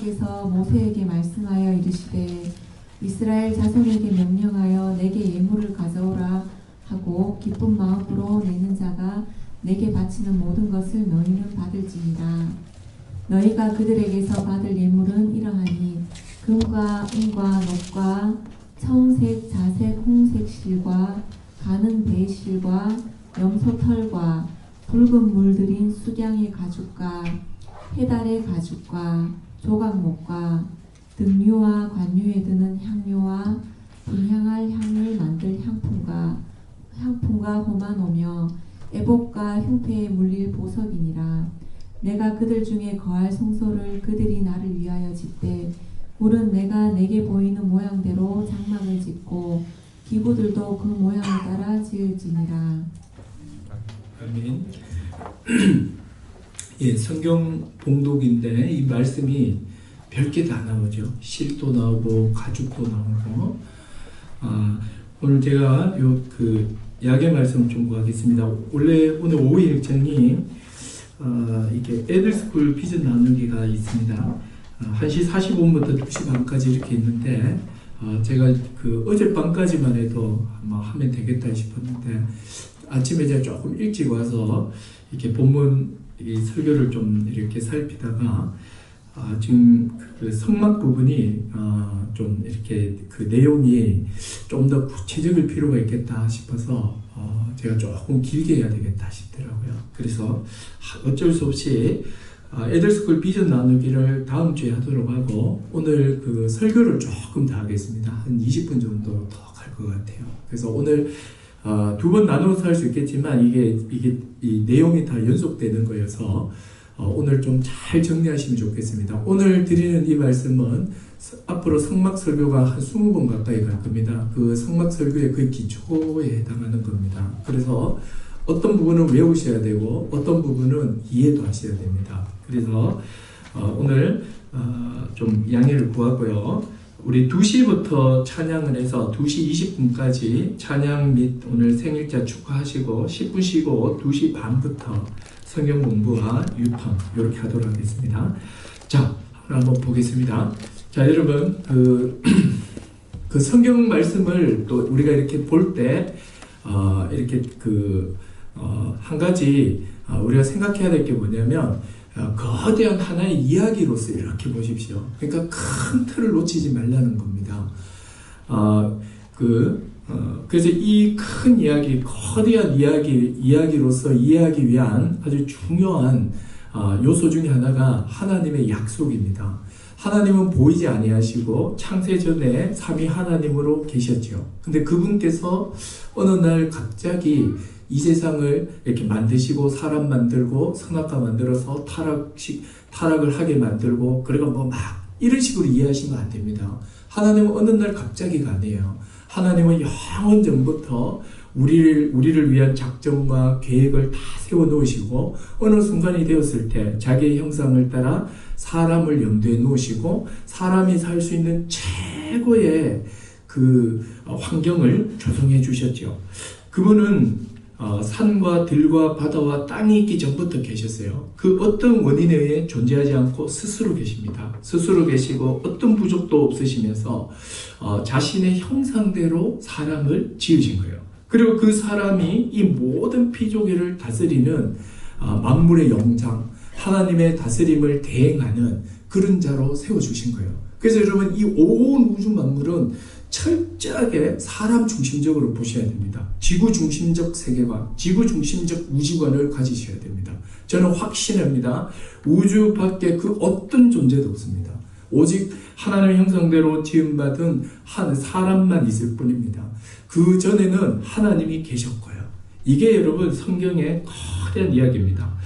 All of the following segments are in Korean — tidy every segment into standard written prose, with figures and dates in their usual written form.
여호와께서 모세에게 말씀하여 이르시되 이스라엘 자손에게 명령하여 내게 예물을 가져오라 하고 기쁜 마음으로 내는 자가 내게 바치는 모든 것을 너희는 받을지니라. 너희가 그들에게서 받을 예물은 이러하니 금과 은과 녹과 청색, 자색, 홍색 실과 가는 배실과 염소털과 붉은 물들인 수량의 가죽과 해달의 가죽과 조각목과 등류와 관유에 드는 향료와 불향할 향을 만들 향품과 호마노며 애복과 흉패에 물릴 보석이니라. 내가 그들 중에 거할 성소를 그들이 나를 위하여 짓되 물은 내가 내게 보이는 모양대로 장막을 짓고 기구들도 그 모양을 따라 지을지니라. 아멘. 예, 성경 봉독인데 이 말씀이 별게 다 나오죠. 실도 나오고 가죽도 나오고. 오늘 제가 그 약의 말씀을 좀 구하겠습니다. 원래 오늘 오후 일정이 이게 애들스쿨 비전 나누기가 있습니다. 1시 45분부터 2시 반까지 이렇게 있는데 제가 그 어젯밤까지만 해도 아마 하면 되겠다 싶었는데 아침에 제가 조금 일찍 와서 이렇게 본문 이 설교를 좀 이렇게 살피다가 지금 그 성막 부분이 좀 이렇게 그 내용이 좀 더 구체적일 필요가 있겠다 싶어서 제가 조금 길게 해야 되겠다 싶더라고요. 그래서 어쩔 수 없이 애들스쿨 비전 나누기를 다음 주에 하도록 하고 오늘 그 설교를 조금 더 하겠습니다. 한 20분 정도 더 갈 것 같아요. 그래서 오늘 두 번 나눠서 할 수 있겠지만 이게 이 내용이 다 연속되는 거여서 오늘 좀 잘 정리하시면 좋겠습니다. 오늘 드리는 이 말씀은 앞으로 성막 설교가 한 20번 가까이 갈 겁니다. 그 성막 설교의 그 기초에 해당하는 겁니다. 그래서 어떤 부분은 외우셔야 되고 어떤 부분은 이해도 하셔야 됩니다. 그래서 오늘 좀 양해를 구하고요. 우리 2시부터 찬양을 해서 2시 20분까지 찬양 및 오늘 생일자 축하하시고 10분 쉬고 2시 반부터 성경 공부와 유턴 이렇게 하도록 하겠습니다. 자, 한번 보겠습니다. 자, 여러분 그 성경 말씀을 또 우리가 이렇게 볼 때 이렇게 한 가지 우리가 생각해야 될 게 뭐냐면 거대한 하나의 이야기로서 이렇게 보십시오. 그러니까 큰 틀을 놓치지 말라는 겁니다. 그래서 이 큰 이야기, 거대한 이야기로서 이해하기 위한 아주 중요한 요소 중에 하나가 하나님의 약속입니다. 하나님은 보이지 아니하시고 창세 전에 삼위 하나님으로 계셨죠. 근데 그분께서 어느 날 갑자기 이 세상을 이렇게 만드시고 사람 만들고 선악과 만들어서 타락을 하게 만들고 그리고 뭐 막 이런 식으로 이해하시면 안 됩니다. 하나님은 어느 날 갑자기가 아니에요. 하나님은 영원 전부터 우리를 위한 작정과 계획을 다 세워 놓으시고 어느 순간이 되었을 때 자기의 형상을 따라 사람을 염두에 놓으시고 사람이 살 수 있는 최고의 그 환경을 조성해 주셨죠. 그분은 산과 들과 바다와 땅이 있기 전부터 계셨어요. 그 어떤 원인에 의해 존재하지 않고 스스로 계십니다. 스스로 계시고 어떤 부족도 없으시면서 자신의 형상대로 사람을 지으신 거예요. 그리고 그 사람이 이 모든 피조계를 다스리는 만물의 영장, 하나님의 다스림을 대행하는 그런 자로 세워주신 거예요. 그래서 여러분 이 온 우주 만물은 철저하게 사람 중심적으로 보셔야 됩니다. 지구 중심적 세계관, 지구 중심적 우주관을 가지셔야 됩니다. 저는 확신합니다. 우주 밖에 그 어떤 존재도 없습니다. 오직 하나님의 형상대로 지음받은 한 사람만 있을 뿐입니다. 그 전에는 하나님이 계셨고요. 이게 여러분 성경의 거대한 이야기입니다.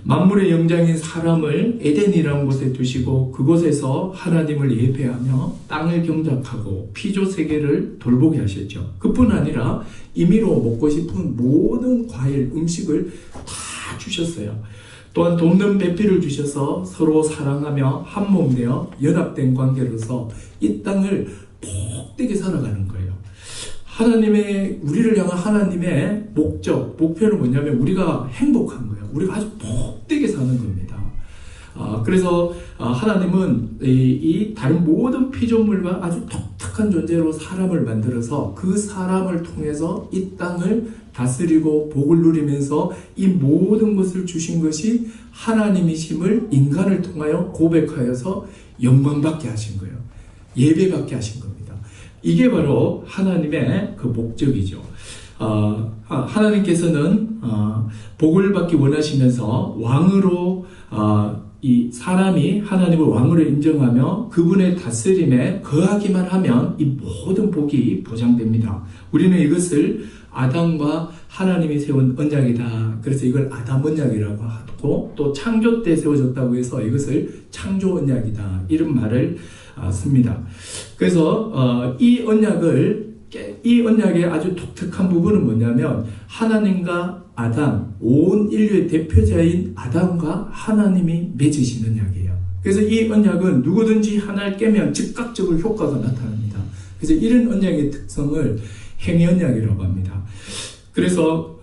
만물의 영장인 사람을 에덴이라는 곳에 두시고 그곳에서 하나님을 예배하며 땅을 경작하고 피조 세계를 돌보게 하셨죠. 그뿐 아니라 임의로 먹고 싶은 모든 과일, 음식을 다 주셨어요. 또한 돕는 배필을 주셔서 서로 사랑하며 한몸 되어 연합된 관계로서 이 땅을 복되게 살아가는 거예요. 우리를 향한 하나님의 목표는 뭐냐면 우리가 행복한 거예요. 우리가 아주 복되게 사는 겁니다. 그래서 하나님은 이 다른 모든 피조물과 아주 독특한 존재로 사람을 만들어서 그 사람을 통해서 이 땅을 다스리고 복을 누리면서 이 모든 것을 주신 것이 하나님이심을 인간을 통하여 고백하여서 영광받게 하신 거예요. 예배받게 하신 겁니다. 이게 바로 하나님의 그 목적이죠. 하나님께서는 복을 받기 원하시면서 왕으로 이 사람이 하나님을 왕으로 인정하며 그분의 다스림에 거하기만 하면 이 모든 복이 보장됩니다. 우리는 이것을 아담과 하나님이 세운 언약이다. 그래서 이걸 아담 언약이라고 하고 또 창조 때 세워졌다고 해서 이것을 창조 언약이다. 이런 말을 씁니다. 그래서 이 언약의 아주 독특한 부분은 뭐냐면 하나님과 아담, 온 인류의 대표자인 아담과 하나님이 맺으신 언약이에요. 그래서 이 언약은 누구든지 하나를 깨면 즉각적으로 효과가 나타납니다. 그래서 이런 언약의 특성을 행위 언약이라고 합니다. 그래서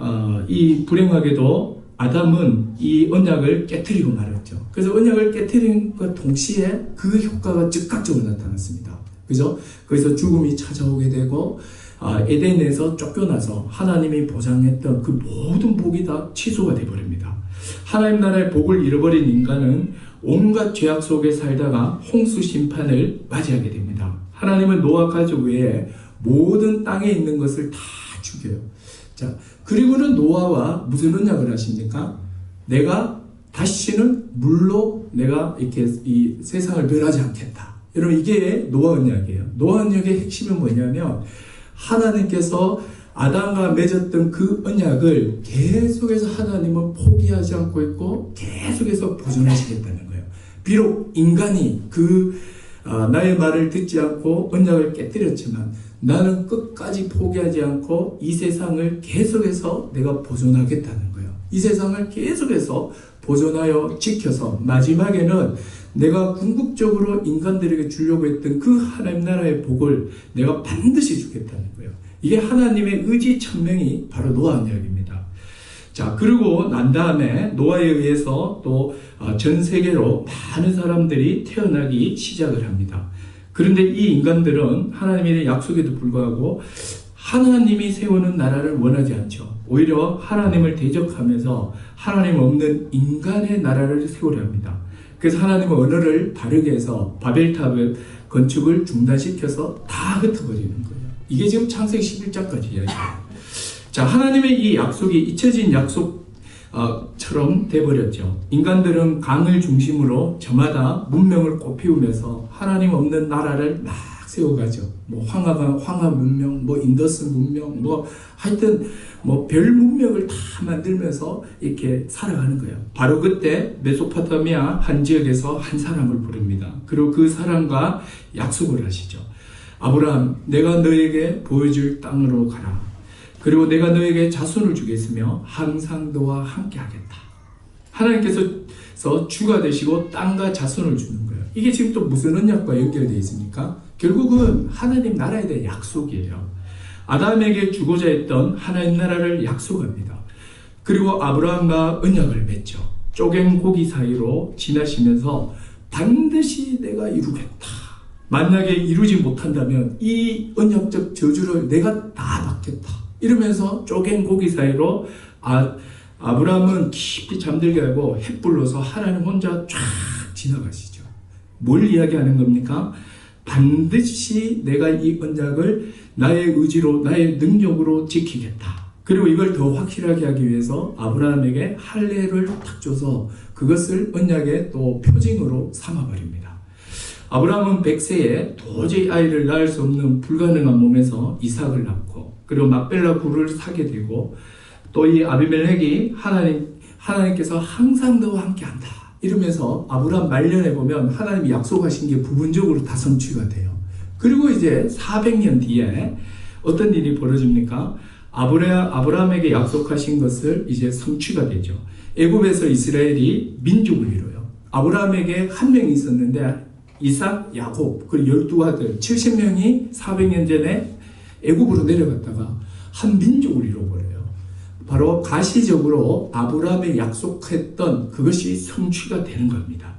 이 불행하게도 아담은 이 언약을 깨트리고 말았죠. 그래서 언약을 깨트린 것 동시에 그 효과가 즉각적으로 나타났습니다. 그죠? 거기서 죽음이 찾아오게 되고 에덴에서 쫓겨나서 하나님이 보장했던 그 모든 복이 다 취소가 되어버립니다. 하나님 나라의 복을 잃어버린 인간은 온갖 죄악 속에 살다가 홍수 심판을 맞이하게 됩니다. 하나님은 노아 가족 외에 모든 땅에 있는 것을 다 죽여요. 자, 그리고는 노아와 무슨 언약을 하십니까? 내가 다시는 물로 내가 이렇게 이 세상을 멸하지 않겠다. 여러분, 이게 노아 언약이에요. 노아 언약의 핵심은 뭐냐면 하나님께서 아담과 맺었던 그 언약을 계속해서 하나님은 포기하지 않고 있고 계속해서 보존하시겠다는 거예요. 비록 인간이 나의 말을 듣지 않고 언약을 깨뜨렸지만 나는 끝까지 포기하지 않고 이 세상을 계속해서 내가 보존하겠다는 거예요. 이 세상을 계속해서 보존하여 지켜서 마지막에는 내가 궁극적으로 인간들에게 주려고 했던 그 하나님 나라의 복을 내가 반드시 주겠다는 거예요. 이게 하나님의 의지 천명이 바로 노아 언약입니다. 자, 그리고 난 다음에 노아에 의해서 또 전 세계로 많은 사람들이 태어나기 시작을 합니다. 그런데 이 인간들은 하나님의 약속에도 불구하고 하나님이 세우는 나라를 원하지 않죠. 오히려 하나님을 대적하면서 하나님 없는 인간의 나라를 세우려 합니다. 그래서 하나님은 언어를 다르게 해서 바벨탑을 건축을 중단시켜서 다 흩어버리는 거예요. 이게 지금 창세기 11장까지 이야기해요. 자, 하나님의 이 약속이 잊혀진 약속처럼 돼버렸죠. 인간들은 강을 중심으로 저마다 문명을 꽃피우면서 하나님 없는 나라를 막 세워가죠. 뭐 황하 문명, 뭐 인더스 문명, 하여튼 별 문명을 다 만들면서 이렇게 살아가는 거예요. 바로 그때 메소포타미아 한 지역에서 한 사람을 부릅니다. 그리고 그 사람과 약속을 하시죠. 아브라함, 내가 너에게 보여줄 땅으로 가라. 그리고 내가 너에게 자손을 주겠으며 항상 너와 함께 하겠다. 하나님께서 주가 되시고 땅과 자손을 주는 거예요. 이게 지금 또 무슨 언약과 연결되어 있습니까? 결국은 하나님 나라에 대한 약속이에요. 아담에게 주고자 했던 하나님 나라를 약속합니다. 그리고 아브라함과 언약을 맺죠. 쪼갠 고기 사이로 지나시면서 반드시 내가 이루겠다. 만약에 이루지 못한다면 이 언약적 저주를 내가 다 받겠다. 이러면서 쪼갠 고기 사이로 아브라함은 깊이 잠들게 하고 햇불로서 하나님 혼자 쫙 지나가시죠. 뭘 이야기하는 겁니까? 반드시 내가 이 언약을 나의 의지로, 나의 능력으로 지키겠다. 그리고 이걸 더 확실하게 하기 위해서 아브라함에게 할례를 탁 줘서 그것을 언약의 또 표징으로 삼아버립니다. 아브라함은 100세에 도저히 아이를 낳을 수 없는 불가능한 몸에서 이삭을 낳고 그리고 막벨라 굴을 사게 되고 또 이 아비멜렉이 하나님께서 항상 너와 함께한다. 이러면서 아브라함 말년에 보면 하나님이 약속하신 게 부분적으로 다 성취가 돼요. 그리고 이제 400년 뒤에 어떤 일이 벌어집니까? 아브라함에게 약속하신 것을 이제 성취가 되죠. 애굽에서 이스라엘이 민족을 이뤄요. 아브라함에게 한 명이 있었는데 이삭, 야곱, 그리고 12아들 70명이 400년 전에 애굽으로 내려갔다가 한 민족을 이뤄버려요. 바로 가시적으로 아브라함에 약속했던 그것이 성취가 되는 겁니다.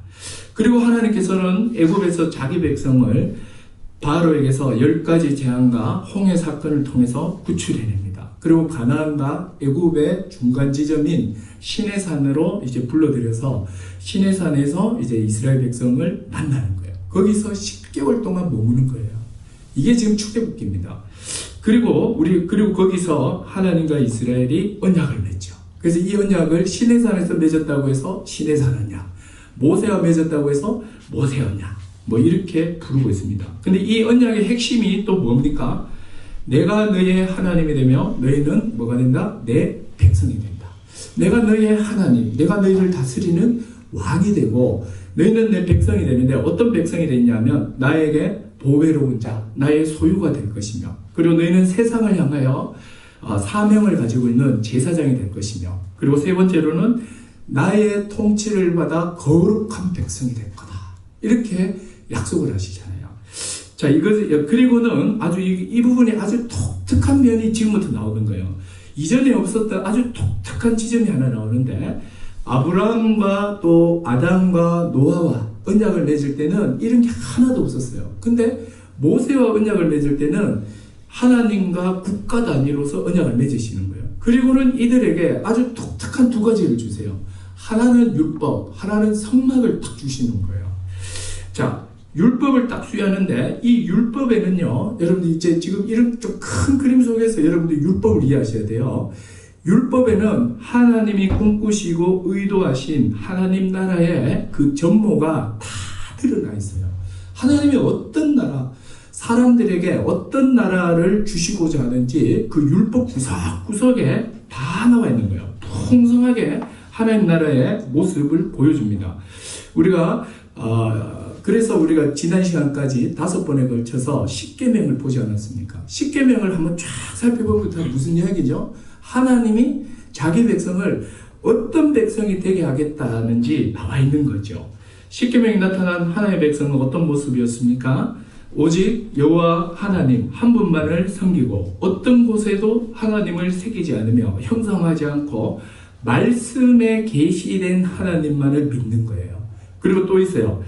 그리고 하나님께서는 애굽에서 자기 백성을 바로에게서 10가지 재앙과 홍해 사건을 통해서 구출해냅니다. 그리고 가나안과 애굽의 중간 지점인 시내산으로 이제 불러들여서 시내산에서 이제 이스라엘 백성을 만나는 거예요. 거기서 10개월 동안 머무는 거예요. 이게 지금 출애굽기입니다. 그리고 거기서 하나님과 이스라엘이 언약을 맺죠. 그래서 이 언약을 시내산에서 맺었다고 해서 시내산 언약, 모세와 맺었다고 해서 모세 언약, 뭐 이렇게 부르고 있습니다. 근데 이 언약의 핵심이 또 뭡니까? 내가 너희의 하나님이 되며 너희는 뭐가 된다? 내 백성이 된다. 내가 너희의 하나님, 내가 너희를 다스리는 왕이 되고 너희는 내 백성이 되는데 어떤 백성이 되냐면 나에게 보배로운 자, 나의 소유가 될 것이며 그리고 너희는 세상을 향하여 사명을 가지고 있는 제사장이 될 것이며 그리고 세 번째로는 나의 통치를 받아 거룩한 백성이 될 거다. 이렇게 약속을 하시잖아요. 자, 그리고는 아주 이 부분이 아주 독특한 면이 지금부터 나오는 거예요. 이전에 없었던 아주 독특한 지점이 하나 나오는데 아브라함과 또 아담과 노아와 언약을 맺을 때는 이런 게 하나도 없었어요. 근데 모세와 언약을 맺을 때는 하나님과 국가 단위로서 언약을 맺으시는 거예요. 그리고는 이들에게 아주 독특한 두 가지를 주세요. 하나는 율법, 하나는 성막을 딱 주시는 거예요. 자, 율법을 딱 수여하는데 이 율법에는요, 여러분들 이제 지금 이런 좀 큰 그림 속에서 여러분들 율법을 이해하셔야 돼요. 율법에는 하나님이 꿈꾸시고 의도하신 하나님 나라의 그 전모가 다 드러나 있어요. 하나님이 어떤 나라, 사람들에게 어떤 나라를 주시고자 하는지 그 율법 구석구석에 다 나와 있는 거예요. 풍성하게 하나님 나라의 모습을 보여줍니다. 그래서 우리가 지난 시간까지 5번에 걸쳐서 십계명을 보지 않았습니까? 십계명을 한번 쫙 살펴보면 무슨 이야기죠? 하나님이 자기 백성을 어떤 백성이 되게 하겠다는지 나와 있는 거죠. 십계명에 나타난 하나님의 백성은 어떤 모습이었습니까? 오직 여호와 하나님 한 분만을 섬기고 어떤 곳에도 하나님을 새기지 않으며 형상하지 않고 말씀에 계시된 하나님만을 믿는 거예요. 그리고 또 있어요.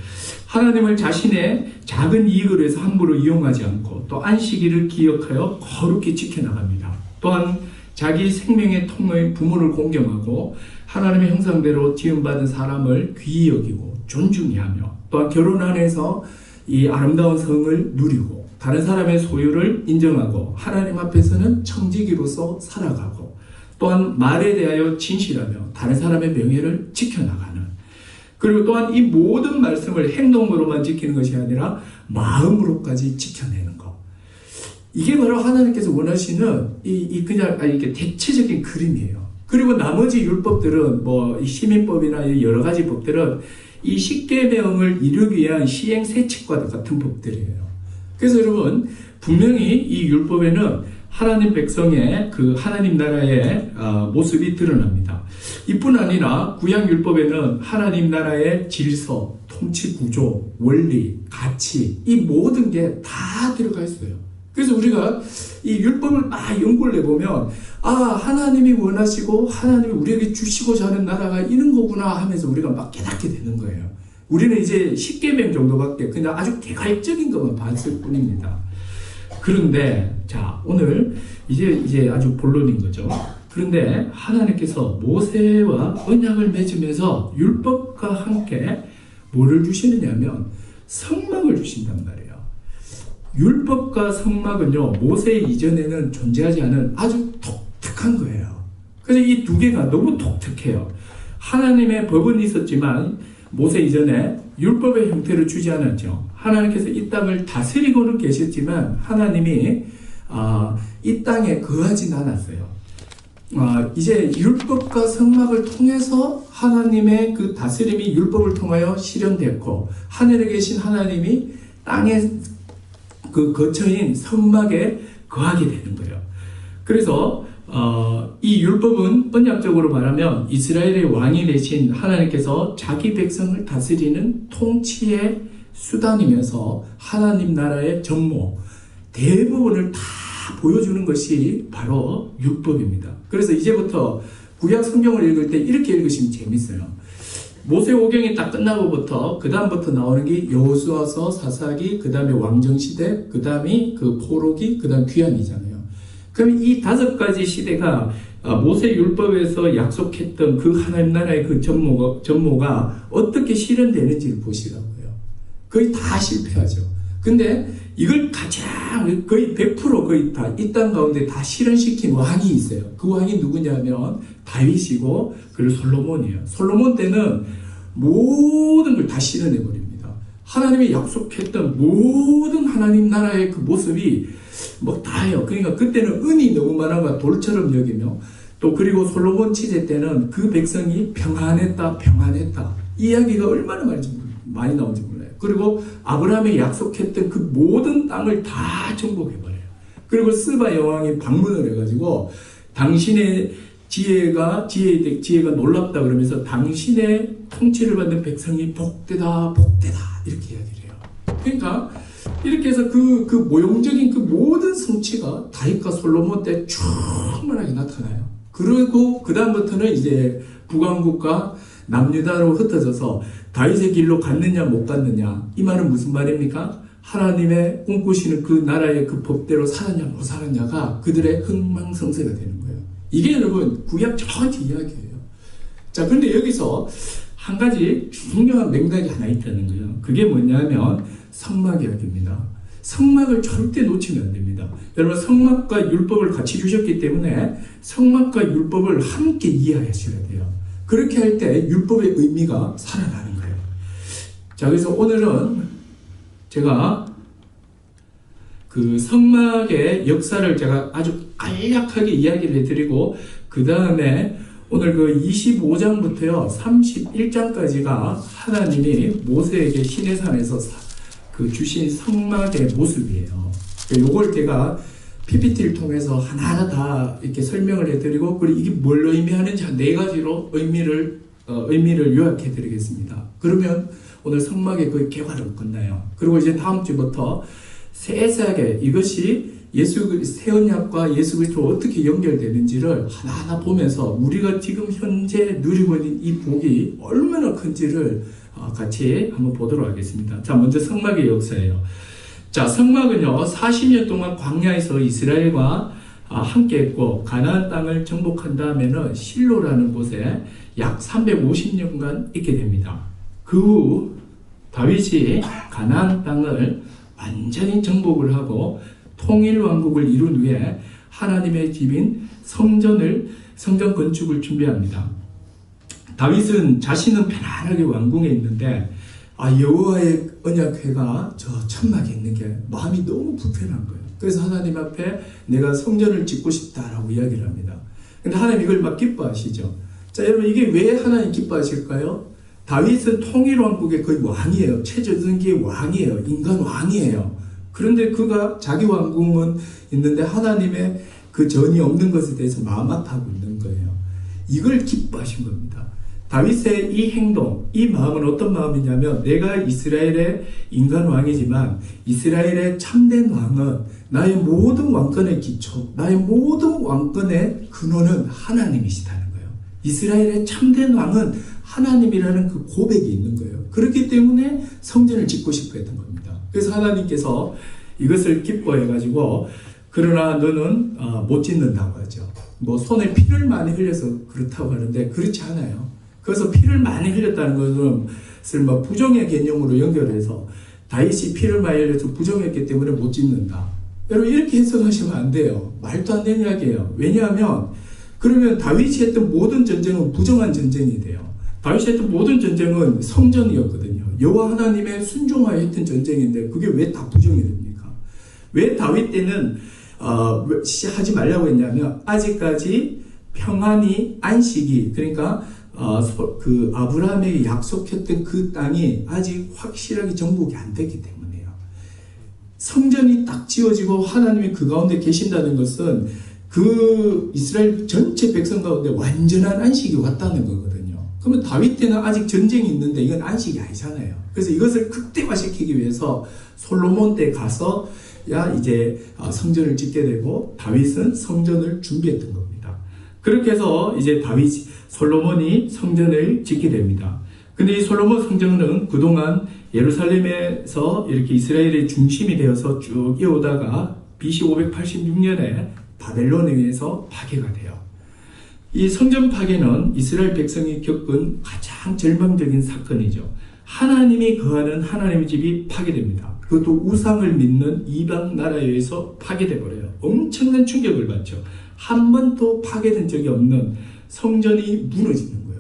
하나님을 자신의 작은 이익을 위해서 함부로 이용하지 않고 또 안식일을 기억하여 거룩히 지켜나갑니다. 또한 자기 생명의 통로인 부모를 공경하고 하나님의 형상대로 지음받은 사람을 귀히 여기고 존중히 하며 또한 결혼 안에서 이 아름다운 성을 누리고 다른 사람의 소유를 인정하고 하나님 앞에서는 청지기로서 살아가고 또한 말에 대하여 진실하며 다른 사람의 명예를 지켜나가는 그리고 또한 이 모든 말씀을 행동으로만 지키는 것이 아니라 마음으로까지 지켜내는 것. 이게 바로 하나님께서 원하시는 이게 대체적인 그림이에요. 그리고 나머지 율법들은 이 시민법이나 여러 가지 법들은 이 십계명을 이루기 위한 시행 세칙과 같은 법들이에요. 그래서 여러분 분명히 이 율법에는 하나님 백성의 그 하나님 나라의 모습이 드러납니다. 이뿐 아니라 구약율법에는 하나님 나라의 질서, 통치 구조, 원리, 가치 이 모든 게 다 들어가 있어요. 그래서 우리가 이 율법을 막 연구를 해보면 하나님이 원하시고 하나님이 우리에게 주시고자 하는 나라가 이런 거구나 하면서 우리가 막 깨닫게 되는 거예요. 우리는 이제 십계명 정도밖에 그냥 아주 개괄적인 것만 봤을 뿐입니다. 그런데 자 오늘 이제 아주 본론인 거죠. 그런데 하나님께서 모세와 언약을 맺으면서 율법과 함께 뭐를 주시느냐면 성막을 주신단 말이에요. 율법과 성막은요 모세 이전에는 존재하지 않은 아주 독특한 거예요. 그래서 이 두 개가 너무 독특해요. 하나님의 법은 있었지만 모세 이전에 율법의 형태를 주지 않았죠. 하나님께서 이 땅을 다스리고는 계셨지만 하나님이 이 땅에 거하진 않았어요. 이제 율법과 성막을 통해서 하나님의 그 다스림이 율법을 통하여 실현됐고 하늘에 계신 하나님이 땅에 그 거처인 성막에 거하게 되는 거예요. 그래서 이 율법은 언약적으로 말하면 이스라엘의 왕이 되신 하나님께서 자기 백성을 다스리는 통치의 수단이면서 하나님 나라의 전모 대부분을 다 보여주는 것이 바로 율법입니다. 그래서 이제부터 구약 성경을 읽을 때 이렇게 읽으시면 재밌어요. 모세오경이 딱 끝나고부터 그 다음부터 나오는 게 여호수아서, 사사기, 그 다음에 왕정시대, 그 다음이 그 포로기, 그 다음 귀환이잖아요. 그럼 이 5가지 시대가 모세율법에서 약속했던 그 하나님 나라의 그 전모가 어떻게 실현되는지를 보시라고요. 거의 다 실패하죠. 근데 이걸 가장 거의 100% 거의 다 이 땅 가운데 다 실현시킨 왕이 있어요. 그 왕이 누구냐면 다윗이고 그리고 솔로몬이에요. 솔로몬 때는 모든 걸 다 실현해버립니다. 하나님이 약속했던 모든 하나님 나라의 그 모습이 뭐 다예요. 그러니까 그때는 은이 너무 많아가 돌처럼 여기며 또 그리고 솔로몬 시대 때는 그 백성이 평안했다. 이 이야기가 얼마나 많이 나오는지 몰라요. 그리고 아브라함이 약속했던 그 모든 땅을 다 정복해버려요. 그리고 스바 여왕이 방문을 해가지고 당신의 지혜가 놀랍다 그러면서 당신의 통치를 받는 백성이 복되다 이렇게 이야기를 해요. 그러니까 이렇게 해서 그 모형적인 그 모든 성취가 다윗과 솔로몬 때 충분하게 나타나요. 그리고 그 다음부터는 이제 북왕국과 남유다로 흩어져서 다윗의 길로 갔느냐 못 갔느냐, 이 말은 무슨 말입니까? 하나님의 꿈꾸시는 그 나라의 그 법대로 살았냐 못 살았냐가 그들의 흥망성쇠가 되는 거예요. 이게 여러분 구약 전체 이야기예요. 자, 그런데 여기서 한 가지 중요한 맥락이 하나 있다는 거예요. 그게 뭐냐면 성막 이야기입니다. 성막을 절대 놓치면 안 됩니다. 여러분, 성막과 율법을 같이 주셨기 때문에 성막과 율법을 함께 이해하셔야 돼요. 그렇게 할 때 율법의 의미가 살아나는 거예요. 자, 그래서 오늘은 제가 그 성막의 역사를 제가 아주 간략하게 이야기를 해드리고, 그 다음에 오늘 그 25장부터요 31장까지가 하나님이 모세에게 시내산에서 그 주신 성막의 모습이에요. 요걸 제가 PPT를 통해서 하나하나 다 이렇게 설명을 해드리고, 그리고 이게 뭘 의미하는지 한 4가지로 의미를 요약해 드리겠습니다. 그러면 오늘 성막의 그 개화를 끝나요. 그리고 이제 다음 주부터 세세하게 이것이 새 언약과 예수 그리스도로 어떻게 연결되는지를 하나하나 보면서 우리가 지금 현재 누리고 있는 이 복이 얼마나 큰지를 같이 한번 보도록 하겠습니다. 자, 먼저 성막의 역사예요. 자, 성막은요 40년 동안 광야에서 이스라엘과 함께 했고, 가나안 땅을 정복한 다음에는 실로라는 곳에 약 350년간 있게 됩니다. 그 후 다윗이 가나안 땅을 완전히 정복을 하고 통일 왕국을 이룬 후에 하나님의 집인 성전 건축을 준비합니다. 다윗은 자신은 편안하게 왕궁에 있는데 여호와의 언약궤가 저 천막에 있는 게 마음이 너무 불편한 거예요. 그래서 하나님 앞에 내가 성전을 짓고 싶다라고 이야기를 합니다. 근데 하나님 이걸 막 기뻐하시죠. 자, 여러분, 이게 왜 하나님 기뻐하실까요? 다윗은 통일 왕국의 거의 왕이에요. 최전성기의 왕이에요. 인간 왕이에요. 그런데 그가 자기 왕궁은 있는데 하나님의 그 전이 없는 것에 대해서 마음 아파하고 있는 거예요. 이걸 기뻐하신 겁니다. 다윗의 이 행동, 이 마음은 어떤 마음이냐면, 내가 이스라엘의 인간 왕이지만 이스라엘의 참된 왕은 나의 모든 왕권의 기초, 나의 모든 왕권의 근원은 하나님이시다는 거예요. 이스라엘의 참된 왕은 하나님이라는 그 고백이 있는 거예요. 그렇기 때문에 성전을 짓고 싶어 했던 겁니다. 그래서 하나님께서 이것을 기뻐해가지고, 그러나 너는 못 짓는다고 하죠. 뭐 손에 피를 많이 흘려서 그렇다고 하는데 그렇지 않아요. 그래서 피를 많이 흘렸다는 것을 뭐 부정의 개념으로 연결해서 다윗이 피를 많이 흘려서 부정했기 때문에 못 짓는다. 여러분, 이렇게 해석하시면 안 돼요. 말도 안 되는 이야기예요. 왜냐하면 그러면 다윗이 했던 모든 전쟁은 부정한 전쟁이 돼요. 다윗이 했던 모든 전쟁은 성전이었거든요. 여호와 하나님의 순종하여 했던 전쟁인데 그게 왜 다 부정이 됩니까? 왜 다윗 때는 하지 말라고 했냐면, 아직까지 평안이, 안식이, 그러니까 그 아브라함에게 약속했던 그 땅이 아직 확실하게 정복이 안 됐기 때문이에요. 성전이 딱 지어지고 하나님이 그 가운데 계신다는 것은 그 이스라엘 전체 백성 가운데 완전한 안식이 왔다는 거거든요. 그러면 다윗 때는 아직 전쟁이 있는데 이건 안식이 아니잖아요. 그래서 이것을 극대화시키기 위해서 솔로몬 때 가서 이제 성전을 짓게 되고, 다윗은 성전을 준비했던 겁니다. 그렇게 해서 이제 솔로몬이 성전을 짓게 됩니다. 근데 이 솔로몬 성전은 그동안 예루살렘에서 이렇게 이스라엘의 중심이 되어서 쭉 이어오다가 BC 586년에 바벨론에 의해서 파괴가 돼요. 이 성전 파괴는 이스라엘 백성이 겪은 가장 절망적인 사건이죠. 하나님이 거하는 하나님의 집이 파괴됩니다. 그것도 우상을 믿는 이방 나라에 의해서 파괴돼 버려요. 엄청난 충격을 받죠. 한 번도 파괴된 적이 없는 성전이 무너지는 거예요.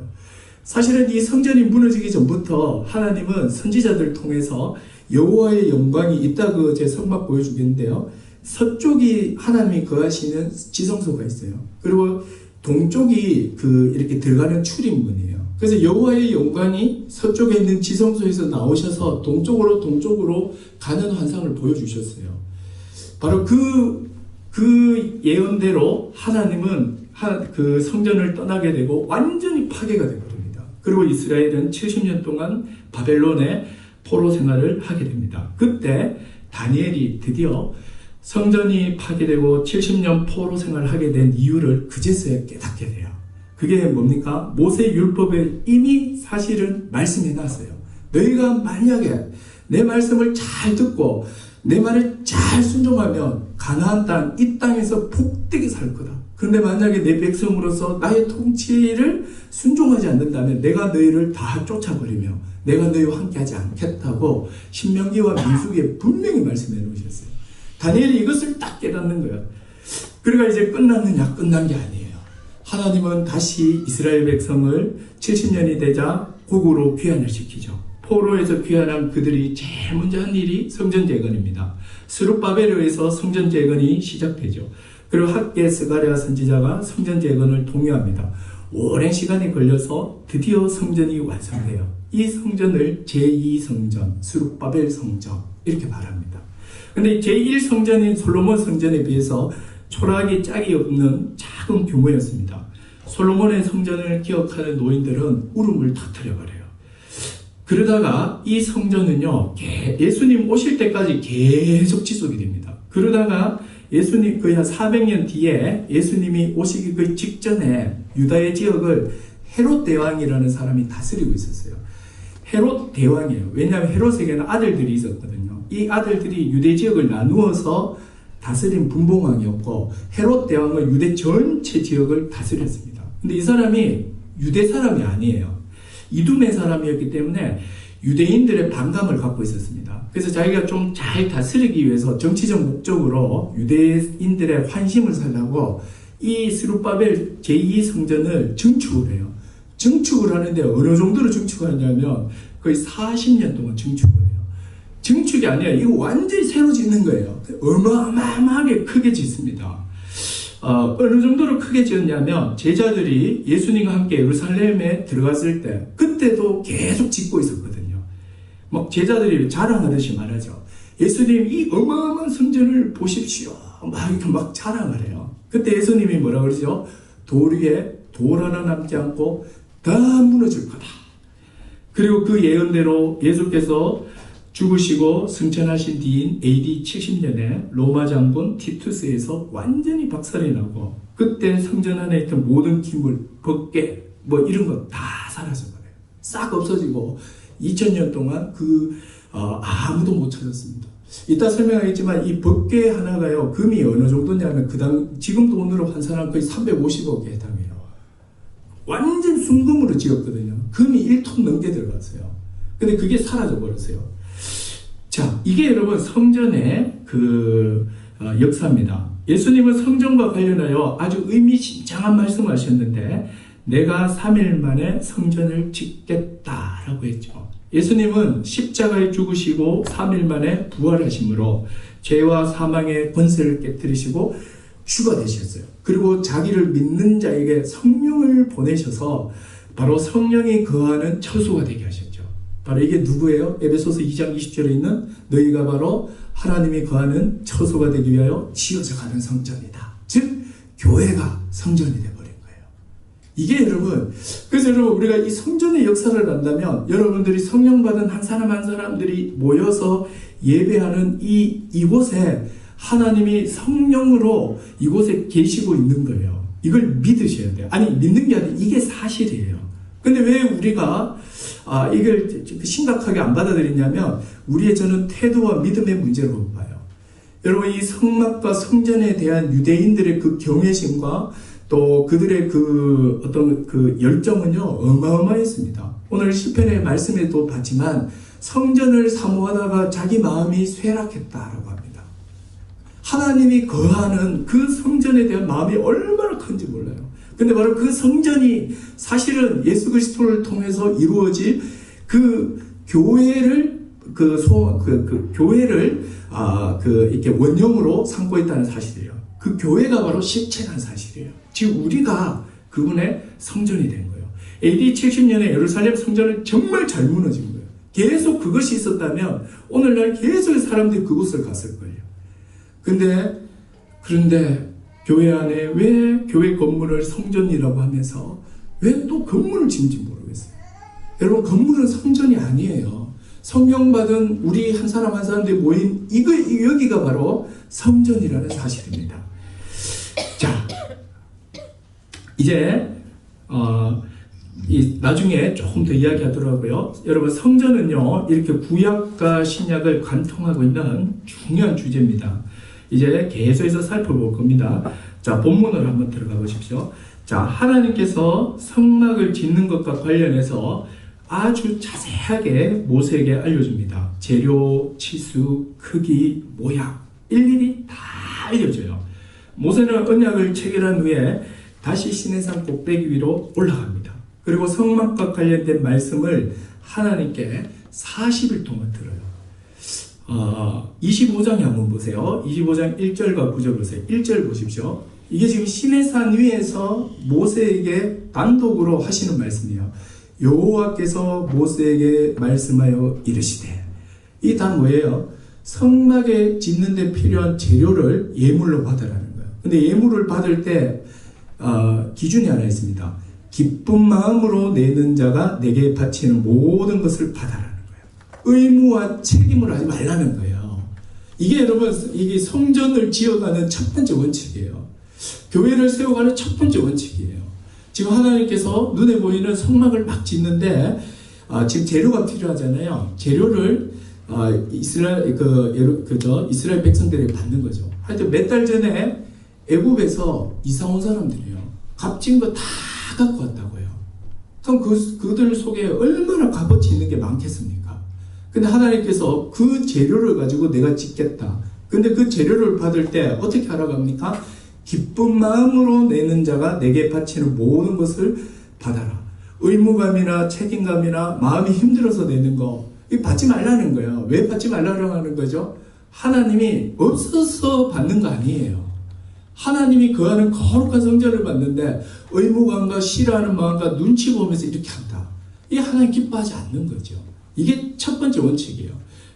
사실은 이 성전이 무너지기 전부터 하나님은 선지자들을 통해서 여호와의 영광이 있다고 제 성막 보여주겠는데요. 서쪽이 하나님이 거하시는 지성소가 있어요. 그리고 동쪽이 이렇게 들어가는 출입문이에요. 그래서 여호와의 영광이 서쪽에 있는 지성소에서 나오셔서 동쪽으로 가는 환상을 보여주셨어요. 바로 그 예언대로 하나님은 그 성전을 떠나게 되고 완전히 파괴가 되버립니다. 그리고 이스라엘은 70년 동안 바벨론의 포로 생활을 하게 됩니다. 그때 다니엘이 드디어 성전이 파괴되고 70년 포로 생활을 하게 된 이유를 그제서야 깨닫게 돼요. 그게 뭡니까? 모세 율법에 이미 사실은 말씀해 놨어요. 너희가 만약에 내 말씀을 잘 듣고 내 말을 잘 순종하면 가나안 땅, 이 땅에서 복되게 살 거다. 그런데 만약에 내 백성으로서 나의 통치를 순종하지 않는다면 내가 너희를 다 쫓아버리며 내가 너희와 함께하지 않겠다고 신명기와 민수기에 분명히 말씀해 놓으셨어요. 다니엘이 이것을 딱 깨닫는 거예요. 그러니까 이제 끝났느냐? 끝난 게 아니에요. 하나님은 다시 이스라엘 백성을 70년이 되자 고국으로 귀환을 시키죠. 포로에서 귀환한 그들이 제일 먼저 한 일이 성전 재건입니다. 스룹바벨에 의해서 성전 재건이 시작되죠. 그리고 학계 스가랴 선지자가 성전 재건을 독려합니다. 오랜 시간이 걸려서 드디어 성전이 완성돼요. 이 성전을 제2성전, 스룹바벨 성전 이렇게 말합니다. 근데 제1성전인 솔로몬 성전에 비해서 초라하게 짝이 없는 작은 규모였습니다. 솔로몬의 성전을 기억하는 노인들은 울음을 터뜨려버려요. 그러다가 이 성전은요, 예수님 오실 때까지 계속 지속이 됩니다. 그러다가 예수님 거의 한 400년 뒤에 예수님이 오시기 그 직전에 유다의 지역을 헤롯 대왕이라는 사람이 다스리고 있었어요. 헤롯 대왕이에요. 왜냐하면 헤롯에게는 아들들이 있었거든요. 이 아들들이 유대 지역을 나누어서 다스린 분봉왕이었고 헤롯 대왕은 유대 전체 지역을 다스렸습니다. 근데 이 사람이 유대 사람이 아니에요. 이두메 사람이었기 때문에 유대인들의 반감을 갖고 있었습니다. 그래서 자기가 좀 잘 다스리기 위해서 정치적 목적으로 유대인들의 환심을 살려고 이 스룹바벨 제2성전을 증축을 해요. 증축을 하는데 어느 정도로 증축하냐면 거의 40년 동안 증축을 해요. 증축이 아니라 이거 완전히 새로 짓는 거예요. 어마어마하게 크게 짓습니다. 어느 정도로 크게 지었냐면 제자들이 예수님과 함께 예루살렘에 들어갔을 때 그때도 계속 짓고 있었거든요. 막 제자들이 자랑하듯이 말하죠. 예수님 이 어마어마한 성전을 보십시오. 막 이렇게 막 자랑을 해요. 그때 예수님이 뭐라 그러죠? 돌 위에 돌 하나 남지 않고 다 무너질 거다. 그리고 그 예언대로 예수께서 죽으시고 승천하신 뒤인 AD 70년에 로마 장군 티투스에서 완전히 박살이 나고 그때 성전 안에 있던 모든 기물, 법궤 뭐 이런 거 다 사라져버려요. 싹 없어지고 2000년 동안 아무도 못 찾았습니다. 이따 설명하겠지만 이 법궤 하나가요 금이 어느 정도냐면 지금 돈으로 환산하면 거의 350억에 해당해요. 완전 순금으로 지었거든요. 금이 1톤 넘게 들어갔어요. 근데 그게 사라져 버렸어요. 자, 이게 여러분 성전의 역사입니다. 예수님은 성전과 관련하여 아주 의미심장한 말씀을 하셨는데 내가 3일 만에 성전을 짓겠다라고 했죠. 예수님은 십자가에 죽으시고 3일 만에 부활하심으로 죄와 사망의 권세를 깨뜨리시고 주가 되셨어요. 그리고 자기를 믿는 자에게 성령을 보내셔서 바로 성령이 거하는 처소가 되게 하셨죠. 바로 이게 누구예요? 에베소서 2장 20절에 있는 너희가 바로 하나님이 거하는 처소가 되기 위하여 지어져 가는 성전이다. 즉 교회가 성전이 되어버린 거예요. 이게 여러분, 그래서 여러분 우리가 이 성전의 역사를 안다면 여러분들이 성령 받은 한 사람 한 사람들이 모여서 예배하는 이곳에 하나님이 성령으로 이곳에 계시고 있는 거예요. 이걸 믿으셔야 돼요. 아니 믿는 게 아니라 이게 사실이에요. 근데 왜 우리가 이걸 심각하게 안 받아들이냐면 우리의 저는 태도와 믿음의 문제로 봐요. 여러분, 이 성막과 성전에 대한 유대인들의 그 경외심과 또 그들의 그 어떤 그 열정은요, 어마어마했습니다. 오늘 시편의 말씀에도 봤지만 성전을 사모하다가 자기 마음이 쇠락했다라고 합니다. 하나님이 거하는 그 성전에 대한 마음이 얼마나 큰지 몰라요. 근데 바로 그 성전이 사실은 예수 그리스도를 통해서 이루어질 그 교회를 교회를 이렇게 원형으로 삼고 있다는 사실이에요. 그 교회가 바로 실체라는 사실이에요. 지금 우리가 그분의 성전이 된 거예요. AD 70년에 예루살렘 성전은 정말 잘 무너진 거예요. 계속 그것이 있었다면 오늘날 계속 사람들이 그곳을 갔을 거예요. 그런데 교회 안에 왜 교회 건물을 성전이라고 하면서 왜 또 건물을 짓는지 모르겠어요. 여러분, 건물은 성전이 아니에요. 성령받은 우리 한 사람 한 사람들이 모인 여기가 바로 성전이라는 사실입니다. 자, 이제 나중에 조금 더 이야기하더라고요. 여러분, 성전은요, 이렇게 구약과 신약을 관통하고 있는 중요한 주제입니다. 이제 계속해서 살펴볼 겁니다. 자, 본문으로 한번 들어가 보십시오. 자, 하나님께서 성막을 짓는 것과 관련해서 아주 자세하게 모세에게 알려줍니다. 재료, 치수, 크기, 모양 일일이 다 알려줘요. 모세는 언약을 체결한 후에 다시 시내산 꼭대기 위로 올라갑니다. 그리고 성막과 관련된 말씀을 하나님께 40일 동안 들어요. 25장에 한번 보세요. 25장 1절과 9절 보세요. 1절 보십시오. 이게 지금 시내산 위에서 모세에게 단독으로 하시는 말씀이에요. 여호와께서 모세에게 말씀하여 이르시되, 이 다 뭐예요? 성막에 짓는 데 필요한 재료를 예물로 받으라는 거예요. 근데 예물을 받을 때 기준이 하나 있습니다. 기쁜 마음으로 내는 자가 내게 바치는 모든 것을 받아라는 거예요. 의무와 책임을 하지 말라는 거예요. 이게 여러분, 이게 성전을 지어가는 첫 번째 원칙이에요. 교회를 세워가는 첫 번째 원칙이에요. 지금 하나님께서 눈에 보이는 성막을 막 짓는데 지금 재료가 필요하잖아요. 재료를 이스라엘 백성들이 받는 거죠. 하여튼 몇 달 전에 애굽에서 이사 온 사람들이에요. 값진 거 다 갖고 왔다고요. 그럼 그들 속에 얼마나 값어치 있는 게 많겠습니까? 근데 하나님께서 그 재료를 가지고 내가 짓겠다. 근데 그 재료를 받을 때 어떻게 하라고 합니까? 기쁜 마음으로 내는 자가 내게 바치는 모든 것을 받아라. 의무감이나 책임감이나 마음이 힘들어서 내는 거, 이거 받지 말라는 거예요. 왜 받지 말라고 하는 거죠? 하나님이 없어서 받는 거 아니에요. 하나님이 거하는 거룩한 성전을 받는데 의무감과 싫어하는 마음과 눈치 보면서 이렇게 한다. 이게 하나님 기뻐하지 않는 거죠. 이게 첫 번째 원칙이에요.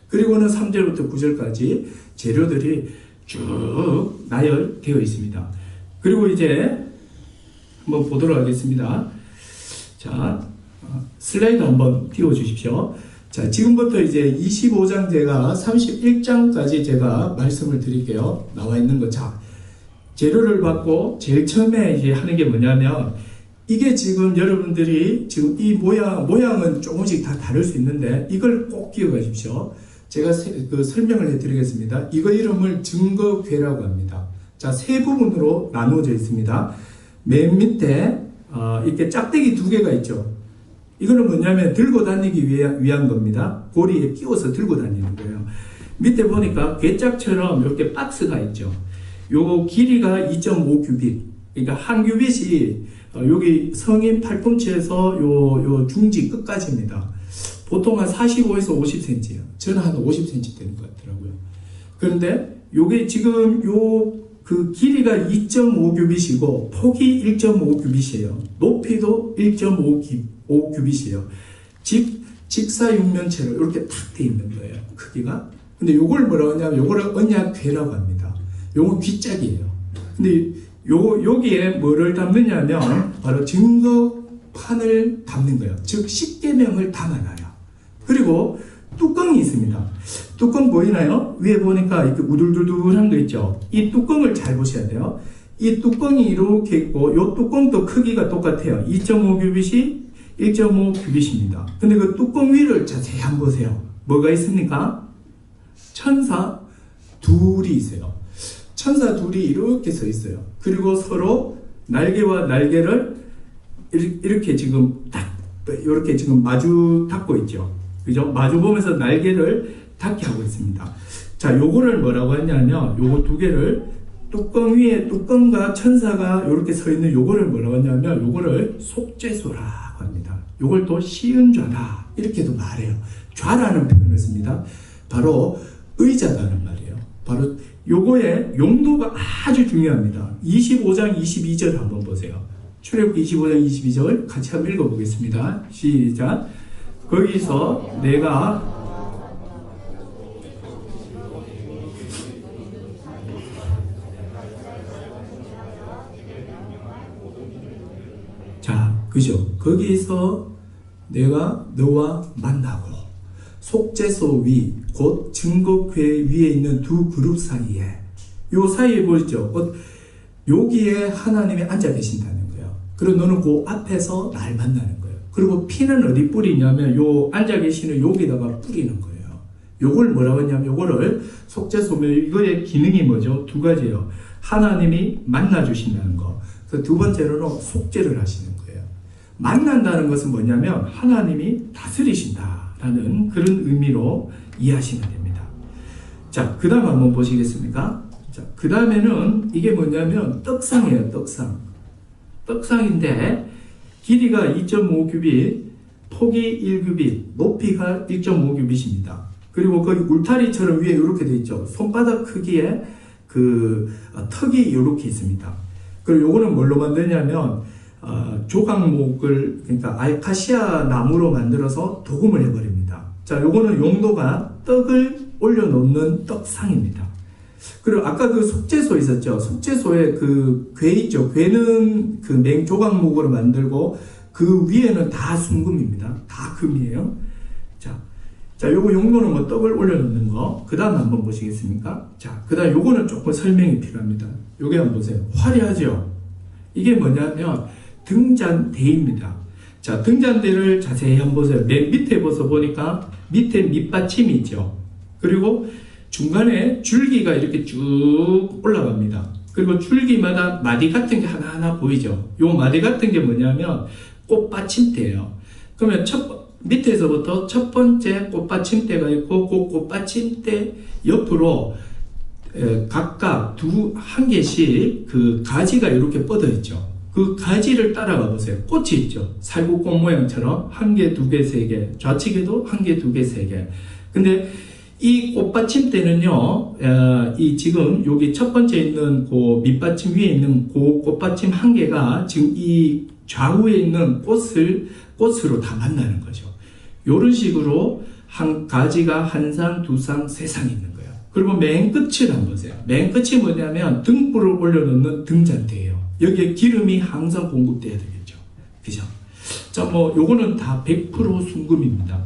그리고는 3절부터 9절까지 재료들이 쭉 나열되어 있습니다. 그리고 이제 한번 보도록 하겠습니다. 자, 슬라이드 한번 띄워주십시오. 자, 지금부터 이제 25장 제가 31장까지 제가 말씀을 드릴게요. 나와 있는 거. 자, 재료를 받고 제일 처음에 이제 하는 게 뭐냐면, 이게 지금 여러분들이 지금 이 모양은 조금씩 다 다를 수 있는데 이걸 꼭 기억하십시오. 제가 설명을 해드리겠습니다. 이거 이름을 증거궤라고 합니다. 자, 세 부분으로 나누어져 있습니다. 맨 밑에 이렇게 짝대기 두 개가 있죠. 이거는 뭐냐면 들고 다니기 위한 겁니다. 고리에 끼워서 들고 다니는 거예요. 밑에 보니까 괴짝처럼 이렇게 박스가 있죠. 요 길이가 2.5규빗. 그러니까 한 규빗이 여기 성인 팔꿈치에서 요 중지 끝까지입니다. 보통 한 45에서 50cm예요. 저는 한 50cm 되는 것 같더라고요. 그런데 요게 지금 그 길이가 2.5규빗이고 폭이 1.5규빗이에요. 높이도 1.5규빗이에요. 직사육면체로 이렇게 탁 돼 있는 거예요. 크기가. 근데 요걸 뭐라고 하냐면 요거를 언약궤라고 합니다. 요건 귓짝이에요. 근데 여기에 뭐를 담느냐면 바로 증거판을 담는 거예요. 즉 십계명을 담아놔요. 그리고 뚜껑이 있습니다. 뚜껑 보이나요? 위에 보니까 이렇게 우둘둘둘한 거 있죠. 이 뚜껑을 잘 보셔야 돼요. 이 뚜껑이 이렇게 있고 이 뚜껑도 크기가 똑같아요. 2.5규빗이 1.5 규빗입니다. 근데 그 뚜껑 위를 자세히 한번 보세요. 뭐가 있습니까? 천사 둘이 있어요. 천사 둘이 이렇게 서 있어요. 그리고 서로 날개와 날개를 이렇게 지금 딱 이렇게 지금 마주 닿고 있죠. 그죠? 마주 보면서 날개를 닿게 하고 있습니다. 자, 요거를 뭐라고 했냐면 요거 두 개를 뚜껑 위에 뚜껑과 천사가 이렇게 서 있는 요거를 뭐라고 하냐면 요거를 속죄소라고 합니다. 요걸 또 시은 좌다 이렇게도 말해요. 좌라는 표현을 씁니다. 바로 의자라는 말이에요. 바로 요거의 용도가 아주 중요합니다. 25장 22절 한번 보세요. 출애굽기 25장 22절 같이 한번 읽어보겠습니다. 시작. 거기서 내가 자, 그죠? 거기서 내가 너와 만나고 속죄소 위, 곧 증거궤 위에 있는 두 그룹 사이에 요 사이에 보이죠? 여기에 하나님이 앉아 계신다는 거예요. 그리고 너는 그 앞에서 날 만나는 거예요. 그리고 피는 어디 뿌리냐면 요 앉아 계시는 여기다가 뿌리는 거예요. 요걸 뭐라고 했냐면 요거를 속죄소면 이거의 기능이 뭐죠? 두 가지예요. 하나님이 만나 주신다는 거. 그 두 번째로는 속죄를 하시는 거예요. 만난다는 것은 뭐냐면 하나님이 다스리신다라는 그런 의미로 이해하시면 됩니다. 자, 그 다음 한번 보시겠습니까? 자, 그 다음에는 이게 뭐냐면 떡상이에요. 떡상인데 길이가 2.5 규빗, 폭이 1규빗, 높이가 1.5 규빗입니다. 그리고 거기 울타리처럼 위에 이렇게 돼 있죠. 손바닥 크기의 그 턱이 이렇게 있습니다. 그리고 요거는 뭘로 만드냐면 조각목을 그러니까 아카시아 나무로 만들어서 도금을 해버립니다. 자, 요거는 용도가 떡을 올려놓는 떡상입니다. 그리고 아까 그 속죄소 있었죠. 속죄소에 그 궤 있죠. 궤는 그 조각목으로 만들고 그 위에는 다 순금입니다. 다 금이에요. 자, 요거 용도는 뭐 떡을 올려놓는 거. 그 다음 한번 보시겠습니까? 자, 그 다음 요거는 조금 설명이 필요합니다. 요게 한번 보세요. 화려하죠? 이게 뭐냐면 등잔대입니다. 자, 등잔대를 자세히 한번 보세요. 맨 밑에 보니까 밑에 밑받침이 있죠. 그리고 중간에 줄기가 이렇게 쭉 올라갑니다. 그리고 줄기마다 마디 같은 게 하나하나 보이죠. 요 마디 같은 게 뭐냐면 꽃받침대예요. 그러면 밑에서부터 첫 번째 꽃받침대가 있고 그 꽃받침대 옆으로 각각 한 개씩 그 가지가 이렇게 뻗어 있죠. 그 가지를 따라가 보세요. 꽃이 있죠. 살구꽃 모양처럼 한 개, 두 개, 세 개. 좌측에도 한 개, 두 개, 세 개. 근데 이 꽃받침대는요, 이 지금 여기 첫 번째 있는 그 밑받침 위에 있는 그 꽃받침 한 개가 지금 이 좌우에 있는 꽃으로 다 만나는 거죠. 요런 식으로 한 가지가 한 상, 두 상, 세 상 있는 거예요. 그리고 맨 끝을 한번 보세요. 맨 끝이 뭐냐면 등불을 올려놓는 등잔대예요. 여기에 기름이 항상 공급돼야 되겠죠. 그죠? 자, 뭐 요거는 다 100% 순금입니다.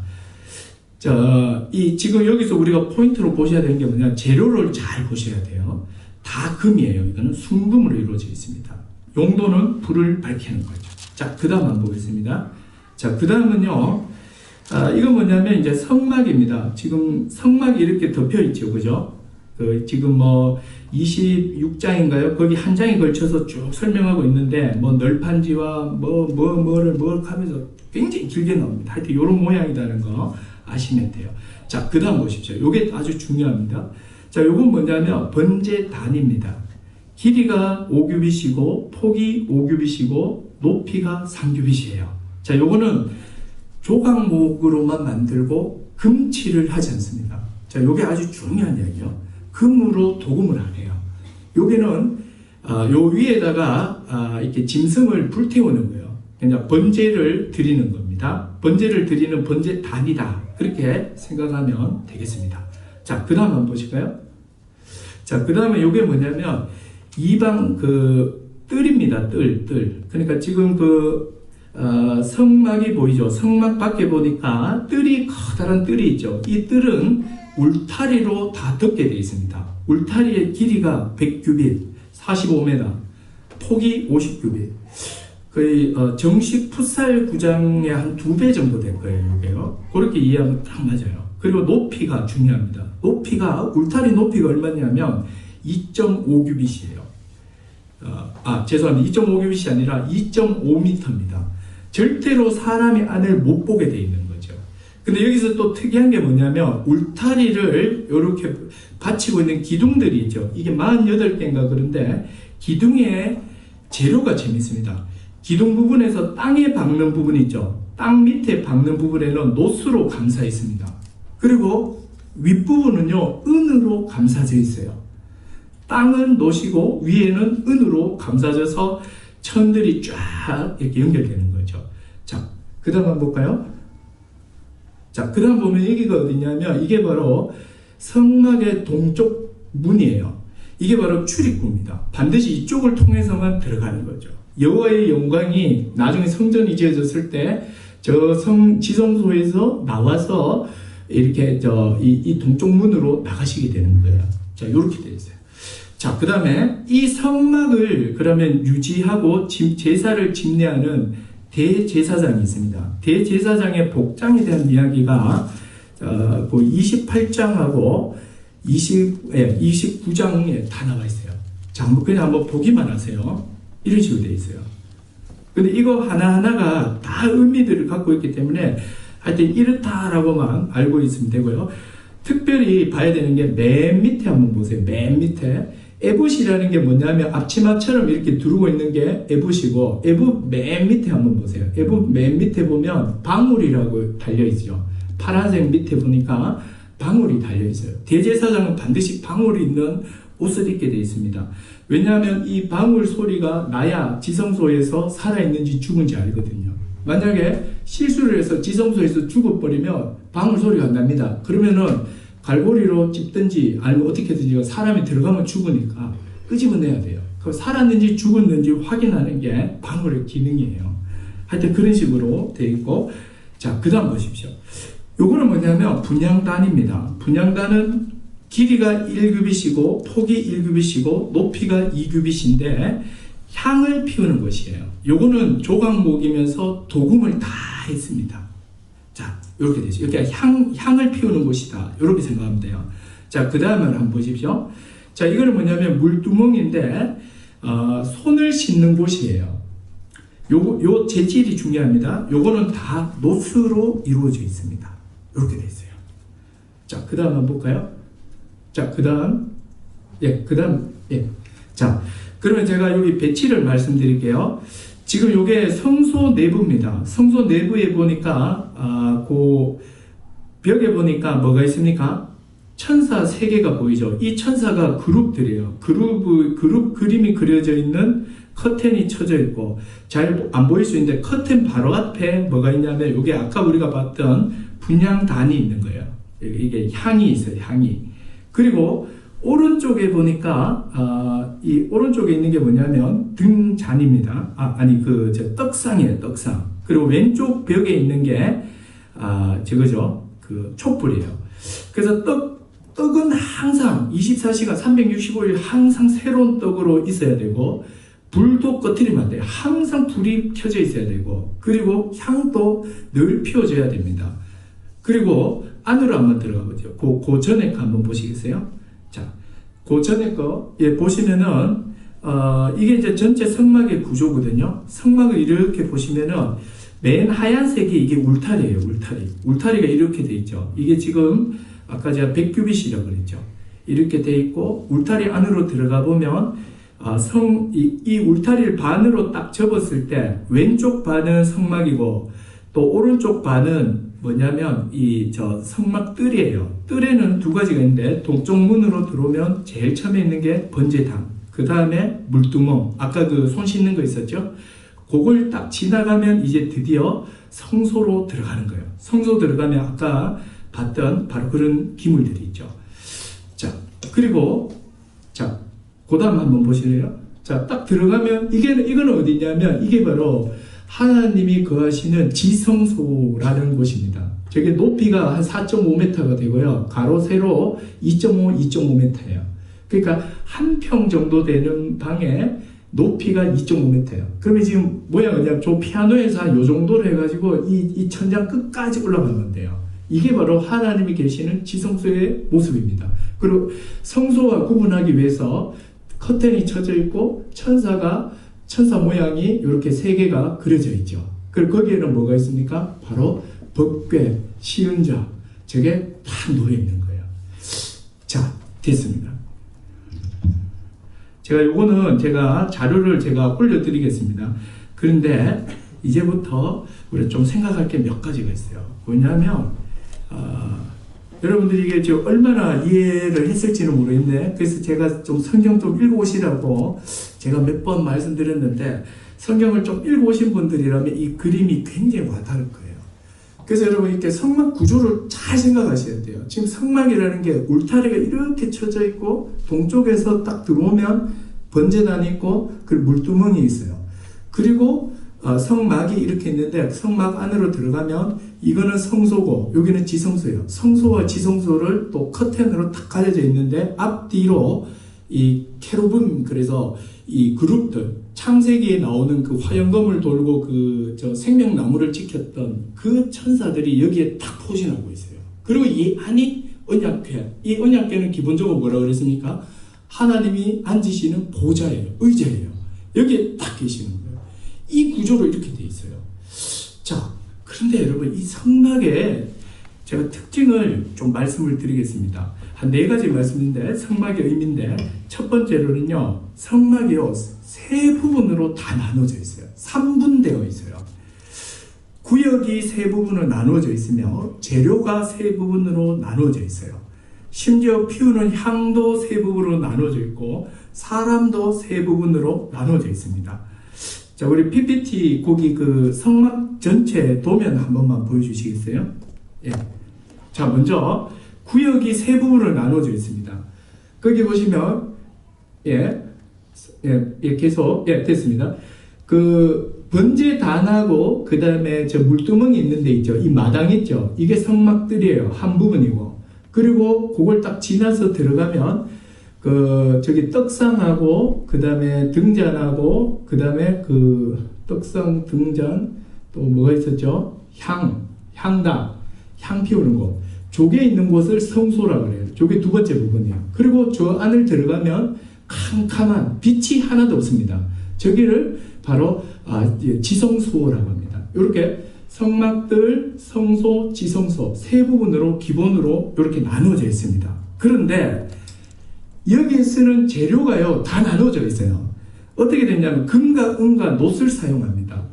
자, 지금 여기서 우리가 포인트로 보셔야 되는 게 뭐냐, 재료를 잘 보셔야 돼요. 다 금이에요. 이거는 순금으로 이루어져 있습니다. 용도는 불을 밝히는 거죠. 자, 그 다음 한번 보겠습니다. 자, 그 다음은요, 이건 뭐냐면 이제 성막입니다. 지금 성막이 이렇게 덮여 있죠. 그죠? 지금 뭐 26장인가요? 거기 한 장에 걸쳐서 쭉 설명하고 있는데, 뭐 널판지와 뭐를 하면서 굉장히 길게 나옵니다. 하여튼 요런 모양이라는 거 아시면 돼요. 자, 그 다음 보십시오. 요게 아주 중요합니다. 자, 요건 뭐냐면 번제단입니다. 길이가 5규빗이고 폭이 5규빗이고 높이가 3규빗이에요. 자, 요거는 조각목으로만 만들고 금칠을 하지 않습니다. 자, 요게 아주 중요한 이야기예요. 금으로 도금을 안 해요. 요게는 요 위에다가 이렇게 짐승을 불태우는 거예요. 그냥 번제를 드리는 겁니다. 번제를 드리는 번제단이다. 그렇게 생각하면 되겠습니다. 자, 그 다음 한번 보실까요? 자, 그 다음에 요게 뭐냐면 이방 뜰입니다. 뜰. 그러니까 지금 성막이 보이죠? 성막 밖에 보니까 커다란 뜰이 있죠. 이 뜰은 울타리로 다 덮게 되어 있습니다. 울타리의 길이가 100규빗, 45m, 폭이 50규빗. 거의 정식 풋살 구장의 한 2배 정도 될 거예요. 이게요. 그렇게 이해하면 딱 맞아요. 그리고 높이가 중요합니다. 울타리 높이가 얼마냐면 2.5규빗이에요. 죄송합니다. 2.5규빗이 아니라 2.5m입니다. 절대로 사람이 안을 못 보게 돼 있는 거죠. 근데 여기서 또 특이한 게 뭐냐면 울타리를 이렇게 받치고 있는 기둥들이 있죠. 이게 48개인가 그런데 기둥의 재료가 재밌습니다. 기둥 부분에서 땅에 박는 부분이 있죠. 땅 밑에 박는 부분에는 노스로 감싸 있습니다. 그리고 윗부분은요, 은으로 감싸져 있어요. 땅은 노시고 위에는 은으로 감싸져서 천들이 쫙 이렇게 연결되는 거죠. 자, 그 다음 한번 볼까요? 자, 그 다음 보면 여기가 어디냐면 이게 바로 성막의 동쪽 문이에요. 이게 바로 출입구입니다. 반드시 이쪽을 통해서만 들어가는 거죠. 여호와의 영광이 나중에 성전이 지어졌을 때 저 지성소에서 나와서 이렇게 이 동쪽 문으로 나가시게 되는 거예요. 자, 이렇게 되어 있어요. 자, 그 다음에 이 성막을 그러면 유지하고 제사를 집례하는 대제사장이 있습니다. 대제사장의 복장에 대한 이야기가 28장하고 29장에 다 나와 있어요. 자, 그냥 한번 보기만 하세요. 이런 식으로 되어 있어요. 근데 이거 하나하나가 다 의미들을 갖고 있기 때문에 하여튼 이렇다라고만 알고 있으면 되고요. 특별히 봐야 되는 게 맨 밑에 한번 보세요. 맨 밑에. 에봇이라는 게 뭐냐면 앞치마처럼 이렇게 두르고 있는 게 에봇이고, 에봇 맨 밑에 한번 보세요. 에봇 맨 밑에 보면 방울이라고 달려있죠. 파란색 밑에 보니까 방울이 달려있어요. 대제사장은 반드시 방울이 있는 옷을 입게 되어 있습니다. 왜냐하면 이 방울 소리가 나야 지성소에서 살아있는지 죽은지 알거든요. 만약에 실수를 해서 지성소에서 죽어버리면 방울 소리가 안 납니다. 그러면은 갈고리로 찝든지 아니면 어떻게든지 사람이 들어가면 죽으니까 끄집어내야 돼요. 살았는지 죽었는지 확인하는 게 방울의 기능이에요. 하여튼 그런 식으로 되어 있고, 자, 그 다음 보십시오. 요거는 뭐냐면 분향단입니다. 분향단은 길이가 1규빗이고 폭이 1규빗이고 높이가 2규빗인데 향을 피우는 것이에요. 요거는 조각목이면서 도금을 다 했습니다. 자, 이렇게 되죠. 이렇게 향을 피우는 곳이다. 이렇게 생각하면 돼요. 자, 그 다음을 한번 보십시오. 자, 이거는 뭐냐면 물두멍인데 손을 씻는 곳이에요. 요 재질이 중요합니다. 요거는 다 노스로 이루어져 있습니다. 이렇게 돼 있어요. 자, 그 다음 한번 볼까요? 자, 그 다음, 자, 그러면 제가 여기 배치를 말씀드릴게요. 지금 요게 성소 내부입니다. 성소 내부에 보니까, 그 벽에 보니까 뭐가 있습니까? 천사 3개가 보이죠? 이 천사가 그룹들이에요. 그룹 그림이 그려져 있는 커튼이 쳐져 있고, 잘 안 보일 수 있는데, 커튼 바로 앞에 뭐가 있냐면, 요게 아까 우리가 봤던 분향단이 있는 거예요. 이게 향이 있어요, 향이. 그리고 오른쪽에 보니까 이 오른쪽에 있는 게 뭐냐면 등잔입니다. 떡상이에요, 떡상. 그리고 왼쪽 벽에 있는 게 저거죠, 그 촛불이에요. 그래서 떡은 항상 24시간 365일 항상 새로운 떡으로 있어야 되고, 불도 꺼트리면 안 돼요. 항상 불이 켜져 있어야 되고, 그리고 향도 늘 피워져야 됩니다. 그리고 안으로 한번 들어가 보죠. 그 전에 거 한번 보시겠어요? 자, 그 전에 거, 보시면은, 이게 이제 전체 성막의 구조거든요. 성막을 이렇게 보시면은, 맨 하얀색이 이게 울타리예요, 울타리. 울타리가 이렇게 돼 있죠. 이게 지금, 아까 제가 100규빗이라고 그랬죠. 이렇게 돼 있고, 울타리 안으로 들어가 보면, 이 울타리를 반으로 딱 접었을 때, 왼쪽 반은 성막이고, 또 오른쪽 반은 뭐냐면 성막 뜰이에요. 뜰에는 2가지가 있는데 동쪽 문으로 들어오면 제일 처음에 있는 게 번제당, 그 다음에 물두멍, 아까 그 손 씻는 거 있었죠? 그걸 딱 지나가면 이제 드디어 성소로 들어가는 거예요. 성소 들어가면 아까 봤던 바로 그런 기물들이 있죠. 자, 그리고 자, 그 다음 한번 보실래요? 자, 딱 들어가면 이건 어디냐면 이게 바로 하나님이 거하시는 지성소라는 곳입니다. 저게 높이가 한 4.5m가 되고요. 가로 세로 2.5m예요. 그러니까 한 평 정도 되는 방에 높이가 2.5m예요. 그러면 지금 모양은 그냥 저 피아노에서 한 요 정도로 해가지고 이 천장 끝까지 올라가면 돼요. 이게 바로 하나님이 계시는 지성소의 모습입니다. 그리고 성소와 구분하기 위해서 커튼이 쳐져 있고 천사 모양이 이렇게 세 개가 그려져 있죠. 그리고 거기에는 뭐가 있습니까? 바로 법궤, 시은자, 저게 다 놓여 있는 거예요. 자, 됐습니다. 제가 자료를 올려드리겠습니다. 그런데 이제부터 우리가 좀 생각할 게 몇 가지가 있어요. 뭐냐면 여러분들이 이게 지금 얼마나 이해를 했을지는 모르겠네. 그래서 제가 좀 성경 좀 읽어오시라고 제가 몇 번 말씀드렸는데, 성경을 좀 읽어오신 분들이라면 이 그림이 굉장히 와닿을 거예요. 그래서 여러분 이렇게 성막 구조를 잘 생각하셔야 돼요. 지금 성막이라는 게 울타리가 이렇게 쳐져 있고, 동쪽에서 딱 들어오면 번제단이 있고, 그리고 물두멍이 있어요. 그리고 성막이 이렇게 있는데, 성막 안으로 들어가면 이거는 성소고 여기는 지성소예요. 성소와 지성소를 또 커튼으로 딱 가려져 있는데, 앞뒤로 이 캐루빔, 그래서 이 그룹들, 창세기에 나오는 그 화영검을 돌고 저 생명나무를 지켰던 그 천사들이 여기에 딱 포진하고 있어요. 그리고 이 안이 언약궤. 이 언약궤는 기본적으로 뭐라고 그랬습니까? 하나님이 앉으시는 보좌예요. 의자예요. 여기에 딱 계시는 거예요. 이 구조로 이렇게 돼 있어요. 자, 그런데 여러분 이 성막의 제가 특징을 좀 말씀을 드리겠습니다. 한 4가지 말씀인데, 성막의 의미인데, 첫 번째로는요, 성막이요, 3부분으로 다 나눠져 있어요. 3분되어 있어요. 구역이 3부분으로 나눠져 있으며, 재료가 3부분으로 나눠져 있어요. 심지어 피우는 향도 3부분으로 나눠져 있고, 사람도 3부분으로 나눠져 있습니다. 자, 우리 PPT 거기 그 성막 전체 도면 한 번만 보여주시겠어요? 예. 자, 먼저 구역이 3부분으로 나눠져 있습니다. 거기 보시면 계속 됐습니다. 그 번제단하고 그 다음에 저 물두멍이 있는 데 있죠. 이 마당 있죠. 이게 성막들이에요. 한 부분이고, 그리고 그걸 딱 지나서 들어가면 저기 떡상하고 그 다음에 등잔하고 그 다음에 그 떡상 등잔 또 뭐가 있었죠? 향당, 향 피우는 곳. 저게 있는 곳을 성소라고 그래요. 저게 두 번째 부분이에요. 그리고 저 안을 들어가면 캄캄한 빛이 하나도 없습니다. 저기를 바로 지성소라고 합니다. 이렇게 성막들, 성소, 지성소 3부분으로 기본으로 이렇게 나누어져 있습니다. 그런데 여기에 쓰는 재료가요 다 나눠져 있어요. 어떻게 됐냐면 금과 은과 놋을 사용합니다.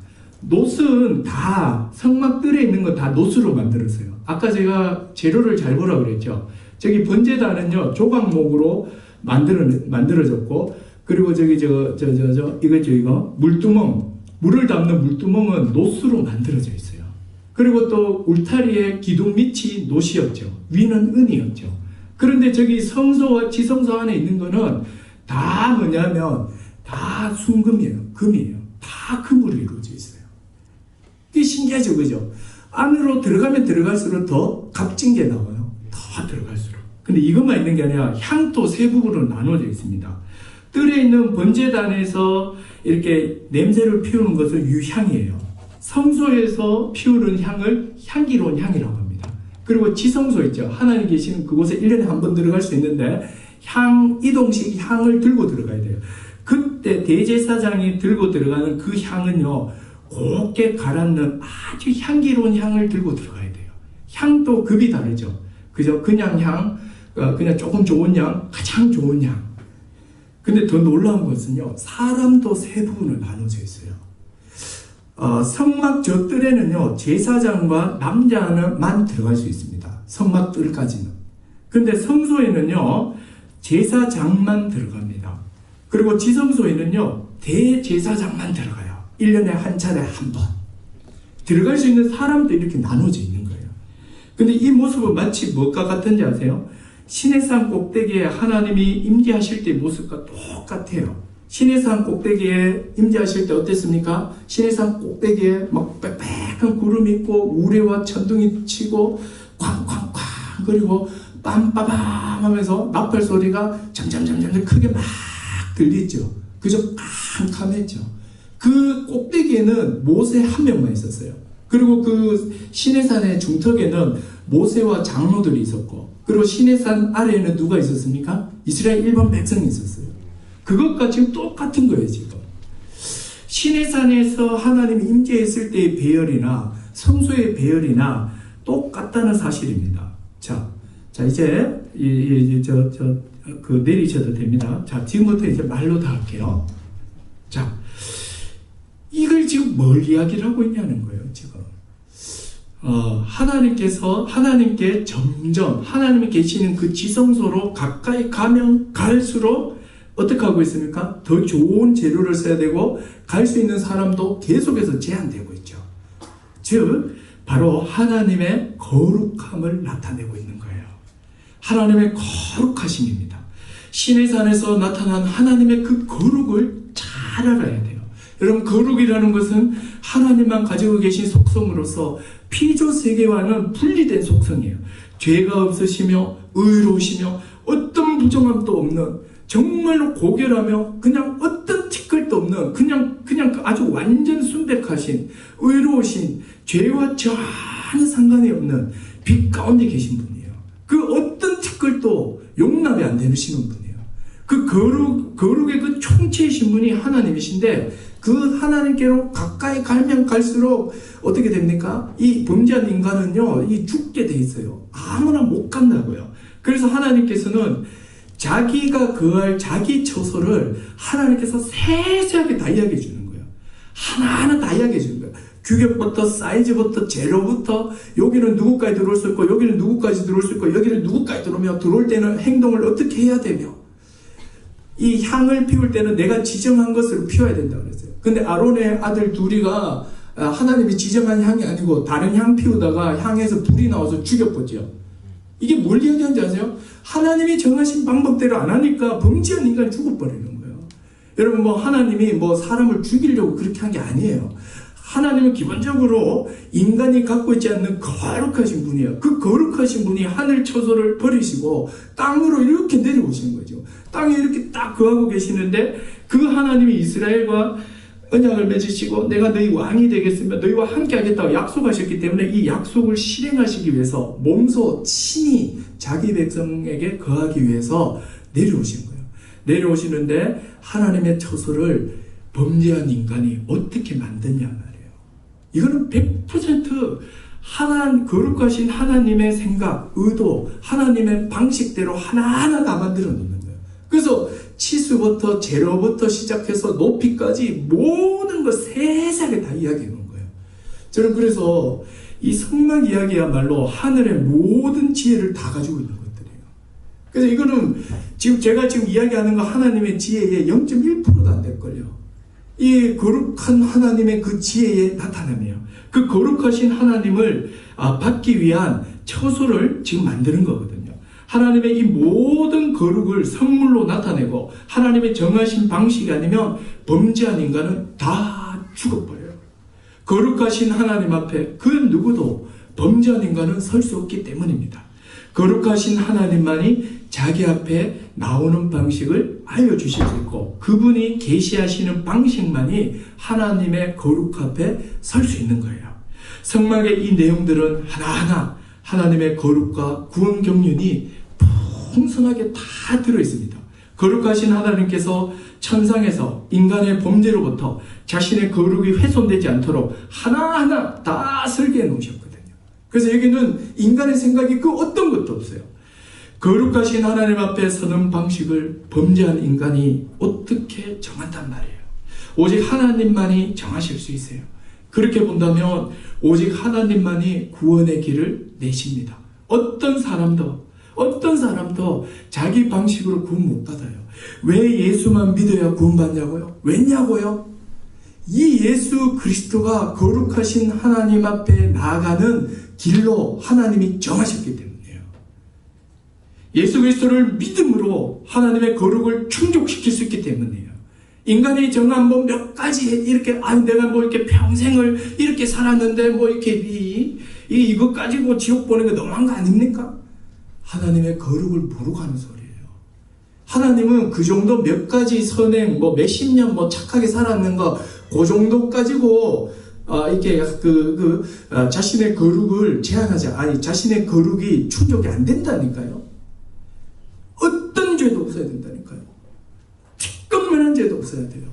놋은 다 성막들에 있는 거 다 놋으로 만들었어요. 아까 제가 재료를 잘 보라고 그랬죠. 저기 번제단은요 조각목으로 만들어졌고, 그리고 저기 이거 물두멍, 물을 담는 물두멍은 놋으로 만들어져 있어요. 그리고 또 울타리의 기둥 밑이 놋이었죠. 위는 은이었죠. 그런데 저기 성소와 지성소 안에 있는 거는 다 뭐냐면 다 순금이에요. 금이에요. 다 금으로 이루어져 있어요. 이게 신기하죠, 그죠? 안으로 들어가면 들어갈수록 더 값진 게 나와요. 더 들어갈수록. 근데 이것만 있는 게 아니라 향도 3부분으로 나눠져 있습니다. 뜰에 있는 번제단에서 이렇게 냄새를 피우는 것은 유향이에요. 성소에서 피우는 향을 향기로운 향이라고 합니다. 그리고 지성소 있죠. 하나님 계시는 그곳에 1년에 한 번 들어갈 수 있는데 이동식 향을 들고 들어가야 돼요. 그때 대제사장이 들고 들어가는 그 향은요, 곱게 갈았는 아주 향기로운 향을 들고 들어가야 돼요. 향도 급이 다르죠. 그죠? 그냥 향, 그냥 조금 좋은 향, 가장 좋은 향. 근데 더 놀라운 것은요, 사람도 3부분으로 나눠져 있어요. 성막 저 뜰에는요, 제사장과 남자만 들어갈 수 있습니다. 성막 뜰까지는. 근데 성소에는요, 제사장만 들어갑니다. 그리고 지성소에는요, 대제사장만 들어가요. 1년에 한 차례 한 번. 들어갈 수 있는 사람도 이렇게 나눠져 있는 거예요. 근데 이 모습은 마치 뭐가 같은지 아세요? 시내산 꼭대기에 하나님이 임재하실 때 모습과 똑같아요. 시내산 꼭대기에 임재하실 때 어땠습니까? 시내산 꼭대기에 막 빽빽한 구름이 있고 우레와 천둥이 치고 쾅쾅쾅 그리고 빰빠밤 하면서 나팔 소리가 점점 크게 막 들리죠. 그죠? 캄캄했죠. 그 꼭대기에는 모세 한 명만 있었어요. 그리고 그 시내산의 중턱에는 모세와 장로들이 있었고, 그리고 시내산 아래에는 누가 있었습니까? 이스라엘 일반 백성이 있었어요. 그것과 지금 똑같은 거예요, 지금. 시내산에서 하나님이 임재했을 때의 배열이나 성소의 배열이나 똑같다는 사실입니다. 자, 이제 내리셔도 됩니다. 자, 지금부터 이제 말로 다 할게요. 자, 이걸 지금 뭘 이야기를 하고 있냐는 거예요, 지금. 하나님께 점점 하나님이 계시는 그 지성소로 가까이 가면 갈수록 어떻게 하고 있습니까? 더 좋은 재료를 써야 되고 갈 수 있는 사람도 계속해서 제한되고 있죠. 즉 바로 하나님의 거룩함을 나타내고 있는 거예요. 하나님의 거룩하심입니다. 시내산에서 나타난 하나님의 그 거룩을 잘 알아야 돼요. 여러분, 거룩이라는 것은 하나님만 가지고 계신 속성으로서 피조 세계와는 분리된 속성이에요. 죄가 없으시며 의로우시며 어떤 부정함도 없는, 정말로 고결하며 그냥 어떤 티끌도 없는 그냥 아주 완전 순백하신, 의로우신, 죄와 전혀 상관이 없는 빛 가운데 계신 분이에요. 그 어떤 티끌도 용납이 안 되시는 분이에요. 그 거룩의 그 총체이신 분이 하나님이신데, 그 하나님께로 가까이 가면 갈수록 어떻게 됩니까? 이 범죄한 인간은요, 이 죽게 돼 있어요. 아무나 못 간다고요. 그래서 하나님께서는 자기가 거할 자기 처소를 하나님께서 세세하게 다 이야기해 주는 거예요. 하나하나 다 이야기해 주는 거예요. 규격부터 사이즈부터 재료부터, 여기는 누구까지 들어올 수 있고 여기는 누구까지 들어올 수 있고 여기는 누구까지 들어오며, 들어올 때는 행동을 어떻게 해야 되며, 이 향을 피울 때는 내가 지정한 것으로 피워야 된다고 그랬어요. 근데 아론의 아들 둘이가 하나님이 지정한 향이 아니고 다른 향 피우다가 향에서 불이 나와서 죽였거든요. 이게 뭘 얘기하는지 아세요? 하나님이 정하신 방법대로 안 하니까 범죄한 인간이 죽어버리는 거예요. 여러분, 하나님이 사람을 죽이려고 그렇게 한 게 아니에요. 하나님은 기본적으로 인간이 갖고 있지 않는 거룩하신 분이에요. 그 거룩하신 분이 하늘 처소를 버리시고 땅으로 이렇게 내려오신 거죠. 땅에 이렇게 딱 거하고 계시는데, 그 하나님이 이스라엘과 언약을 맺으시고 내가 너희 왕이 되겠으며 너희와 함께 하겠다고 약속하셨기 때문에 이 약속을 실행하시기 위해서 몸소 친히 자기 백성에게 거하기 위해서 내려오신 거예요. 내려오시는데 하나님의 처소를 범죄한 인간이 어떻게 만드냐 말이에요. 이거는 100% 거룩하신 하나님의 생각, 의도, 하나님의 방식대로 하나하나 다 만들어 놓는 거예요. 그래서 치수부터 재료부터 시작해서 높이까지 모든 걸 세세하게 다 이야기해 놓은 거예요. 저는 그래서 이 성막 이야기야말로 하늘의 모든 지혜를 다 가지고 있는 것들이에요. 그래서 이거는 제가 지금 이야기하는 거 하나님의 지혜의 0.1%도 안 될걸요. 이 거룩한 하나님의 그 지혜에 나타나며 그 거룩하신 하나님을 받기 위한 처소를 지금 만드는 거거든요. 하나님의 이 모든 거룩을 선물로 나타내고 하나님의 정하신 방식이 아니면 범죄한 인간은 다 죽어버려요. 거룩하신 하나님 앞에 그 누구도 범죄한 인간은 설 수 없기 때문입니다. 거룩하신 하나님만이 자기 앞에 나오는 방식을 알려주실 수 있고, 그분이 계시하시는 방식만이 하나님의 거룩 앞에 설 수 있는 거예요. 성막의 이 내용들은 하나하나 하나님의 거룩과 구원 경륜이 풍성하게 다 들어있습니다. 거룩하신 하나님께서 천상에서 인간의 범죄로부터 자신의 거룩이 훼손되지 않도록 하나하나 다 설계해 놓으셨거든요. 그래서 여기는 인간의 생각이 그 어떤 것도 없어요. 거룩하신 하나님 앞에 서는 방식을 범죄한 인간이 어떻게 정한단 말이에요. 오직 하나님만이 정하실 수 있어요. 그렇게 본다면 오직 하나님만이 구원의 길을 내십니다. 어떤 사람도 자기 방식으로 구원 못 받아요. 왜 예수만 믿어야 구원받냐고요? 왜냐고요? 이 예수 그리스도가 거룩하신 하나님 앞에 나아가는 길로 하나님이 정하셨기 때문이에요. 예수 그리스도를 믿음으로 하나님의 거룩을 충족시킬 수 있기 때문이에요. 인간이 정한 몇 가지 이렇게 내가 이렇게 평생을 이렇게 살았는데 이렇게 이거 가지고 지옥 보는 게 너무한 거 아닙니까? 하나님의 거룩을 모르고 하는 소리예요. 하나님은 그 정도 몇 가지 선행, 뭐 몇십 년 뭐 착하게 살았는 거, 그 정도 가지고, 이렇게 자신의 거룩을 자신의 거룩이 충족이 안 된다니까요. 어떤 죄도 없어야 된다니까요. 조금만한 죄도 없어야 돼요.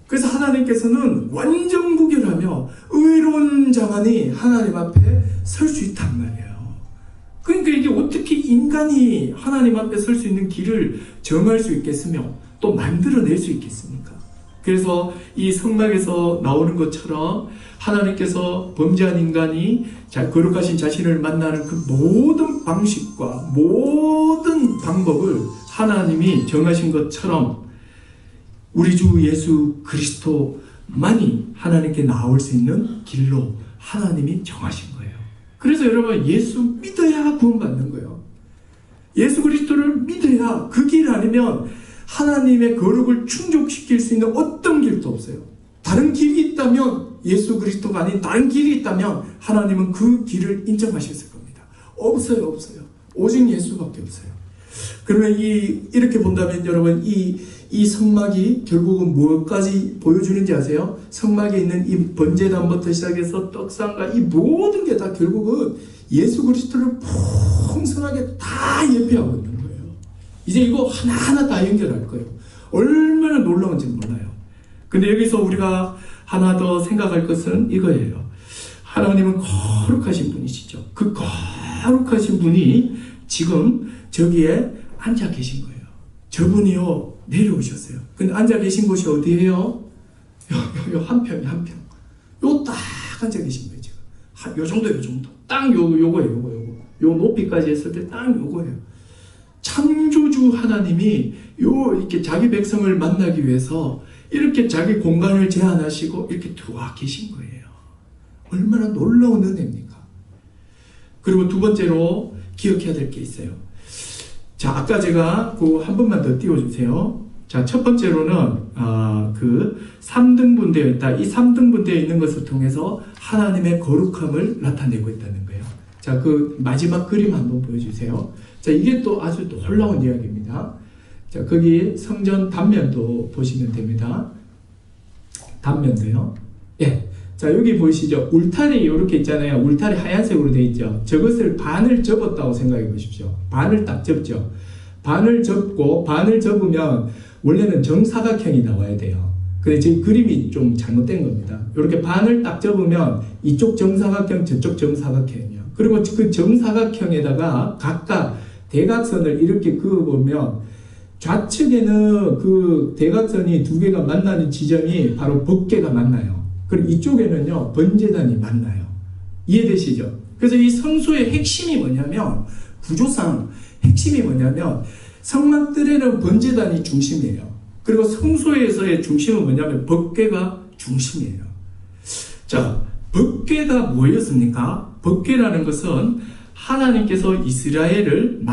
그래서 하나님께서는 완전 무결하며 의로운 자만이 하나님 앞에 설 수 있단 말이에요. 그러니까 이게 어떻게 인간이 하나님 앞에 설 수 있는 길을 정할 수 있겠으며 또 만들어낼 수 있겠습니까? 그래서 이 성막에서 나오는 것처럼 하나님께서 범죄한 인간이 거룩하신 자신을 만나는 그 모든 방식과 모든 방법을 하나님이 정하신 것처럼 우리 주 예수 그리스도만이 하나님께 나올 수 있는 길로 하나님이 정하신 거예요. 그래서 여러분, 예수 믿어야 구원받는 거예요. 예수 그리스도를 믿어야, 그 길 아니면 하나님의 거룩을 충족시킬 수 있는 어떤 길도 없어요. 다른 길이 있다면, 예수 그리스도가 아닌 다른 길이 있다면 하나님은 그 길을 인정하셨을 겁니다. 없어요. 오직 예수밖에 없어요. 그러면 이렇게 본다면 여러분, 이 성막이 결국은 무엇까지 보여주는지 아세요? 성막에 있는 이 번제단부터 시작해서 떡상과 이 모든 게 다 결국은 예수 그리스도를 풍성하게 다 예표하고 있는 거예요. 이제 이거 하나하나 다 연결할 거예요. 얼마나 놀라운지 몰라요. 근데 여기서 우리가 하나 더 생각할 것은 이거예요. 하나님은 거룩하신 분이시죠. 그 거룩하신 분이 지금 저기에 앉아 계신 거예요. 저분이요, 내려오셨어요. 근데 앉아 계신 곳이 어디예요? 요 한 평. 요 딱 앉아 계신 거예요, 지금. 요 정도. 딱 요거예요. 요 높이까지 했을 때 딱 요거예요. 창조주 하나님이 이렇게 자기 백성을 만나기 위해서 이렇게 자기 공간을 제한하시고 이렇게 들어와 계신 거예요. 얼마나 놀라운 은혜입니까? 그리고 두 번째로 기억해야 될 게 있어요. 자, 아까 제가 한 번만 더 띄워주세요. 자, 첫 번째로는, 3등분 되어 있다. 이 3등분 되어 있는 것을 통해서 하나님의 거룩함을 나타내고 있다는 거예요. 자, 그 마지막 그림 한번 보여주세요. 자, 이게 또 아주 놀라운 이야기입니다. 자, 거기 성전 단면도 보시면 됩니다. 단면도요. 예. 자, 여기 보이시죠? 울타리 이렇게 있잖아요. 울타리 하얀색으로 되어 있죠. 저것을 반을 접었다고 생각해 보십시오. 반을 딱 접죠. 반을 접으면 원래는 정사각형이 나와야 돼요. 근데 지금 그림이 좀 잘못된 겁니다. 이렇게 반을 딱 접으면 이쪽 정사각형, 저쪽 정사각형이요. 그리고 그 정사각형에다가 각각 대각선을 이렇게 그어보면 좌측에는 그 대각선이 두 개가 만나는 지점이 바로 법궤가 만나요. 그리고 이쪽에는요, 번제단이 만나요. 이해되시죠? 그래서 이 성소의 핵심이 뭐냐면, 구조상 핵심이 뭐냐면, 성막들에는 번제단이 중심이에요. 그리고 성소에서의 중심은 뭐냐면, 법궤가 중심이에요. 자, 법궤가 뭐였습니까? 법궤라는 것은 하나님께서 이스라엘을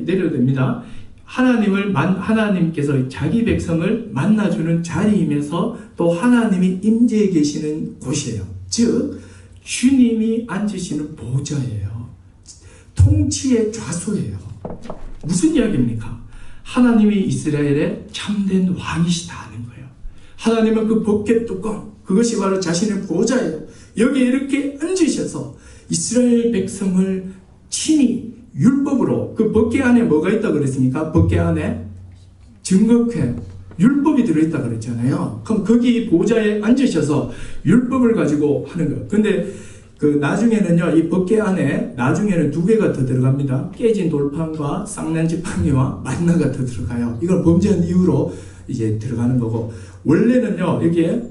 내려도 됩니다. 하나님께서 자기 백성을 만나주는 자리이면서 또 하나님이 임재해 계시는 곳이에요. 즉, 주님이 앉으시는 보좌예요. 통치의 좌소예요. 무슨 이야기입니까? 하나님이 이스라엘의 참된 왕이시다는 거예요. 하나님은 그 법궤 뚜껑, 그것이 바로 자신의 보좌예요. 여기에 이렇게 앉으셔서 이스라엘 백성을 친히 율법으로, 그 법궤 안에 뭐가 있다고 그랬습니까? 법궤 안에 증거회, 율법이 들어있다고 그랬잖아요. 그럼 거기 보좌에 앉으셔서 율법을 가지고 하는 거예요. 근데 나중에는요, 이 법궤 안에 나중에는 두 개가 더 들어갑니다. 깨진 돌판과 쌍난 지팡이와 만나가 더 들어가요. 이걸 범죄한 이유로 이제 들어가는 거고, 원래는요, 여기에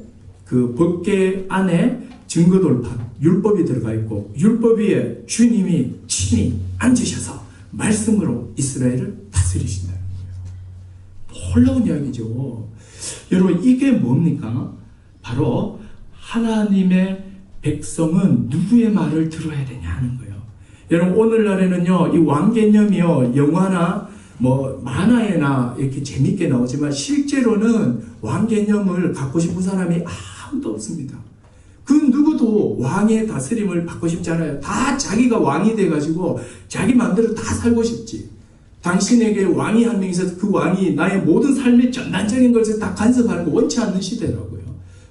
그 법궤 안에 증거돌판, 율법이 들어가 있고, 율법 위에 주님이 친히 앉으셔서 말씀으로 이스라엘을 다스리신다는 거예요. 놀라운 이야기죠. 여러분, 이게 뭡니까? 바로 하나님의 백성은 누구의 말을 들어야 되냐 하는 거예요. 여러분, 오늘날에는요, 이 왕 개념이요, 영화나 만화에나 이렇게 재밌게 나오지만 실제로는 왕 개념을 갖고 싶은 사람이 아무도 없습니다. 그 누구도 왕의 다스림을 받고 싶지 않아요. 다 자기가 왕이 돼가지고 자기 마음대로 다 살고 싶지. 당신에게 왕이 한 명 있어서 그 왕이 나의 모든 삶의 전반적인 것을 다 간섭하는 거 원치 않는 시대라고요.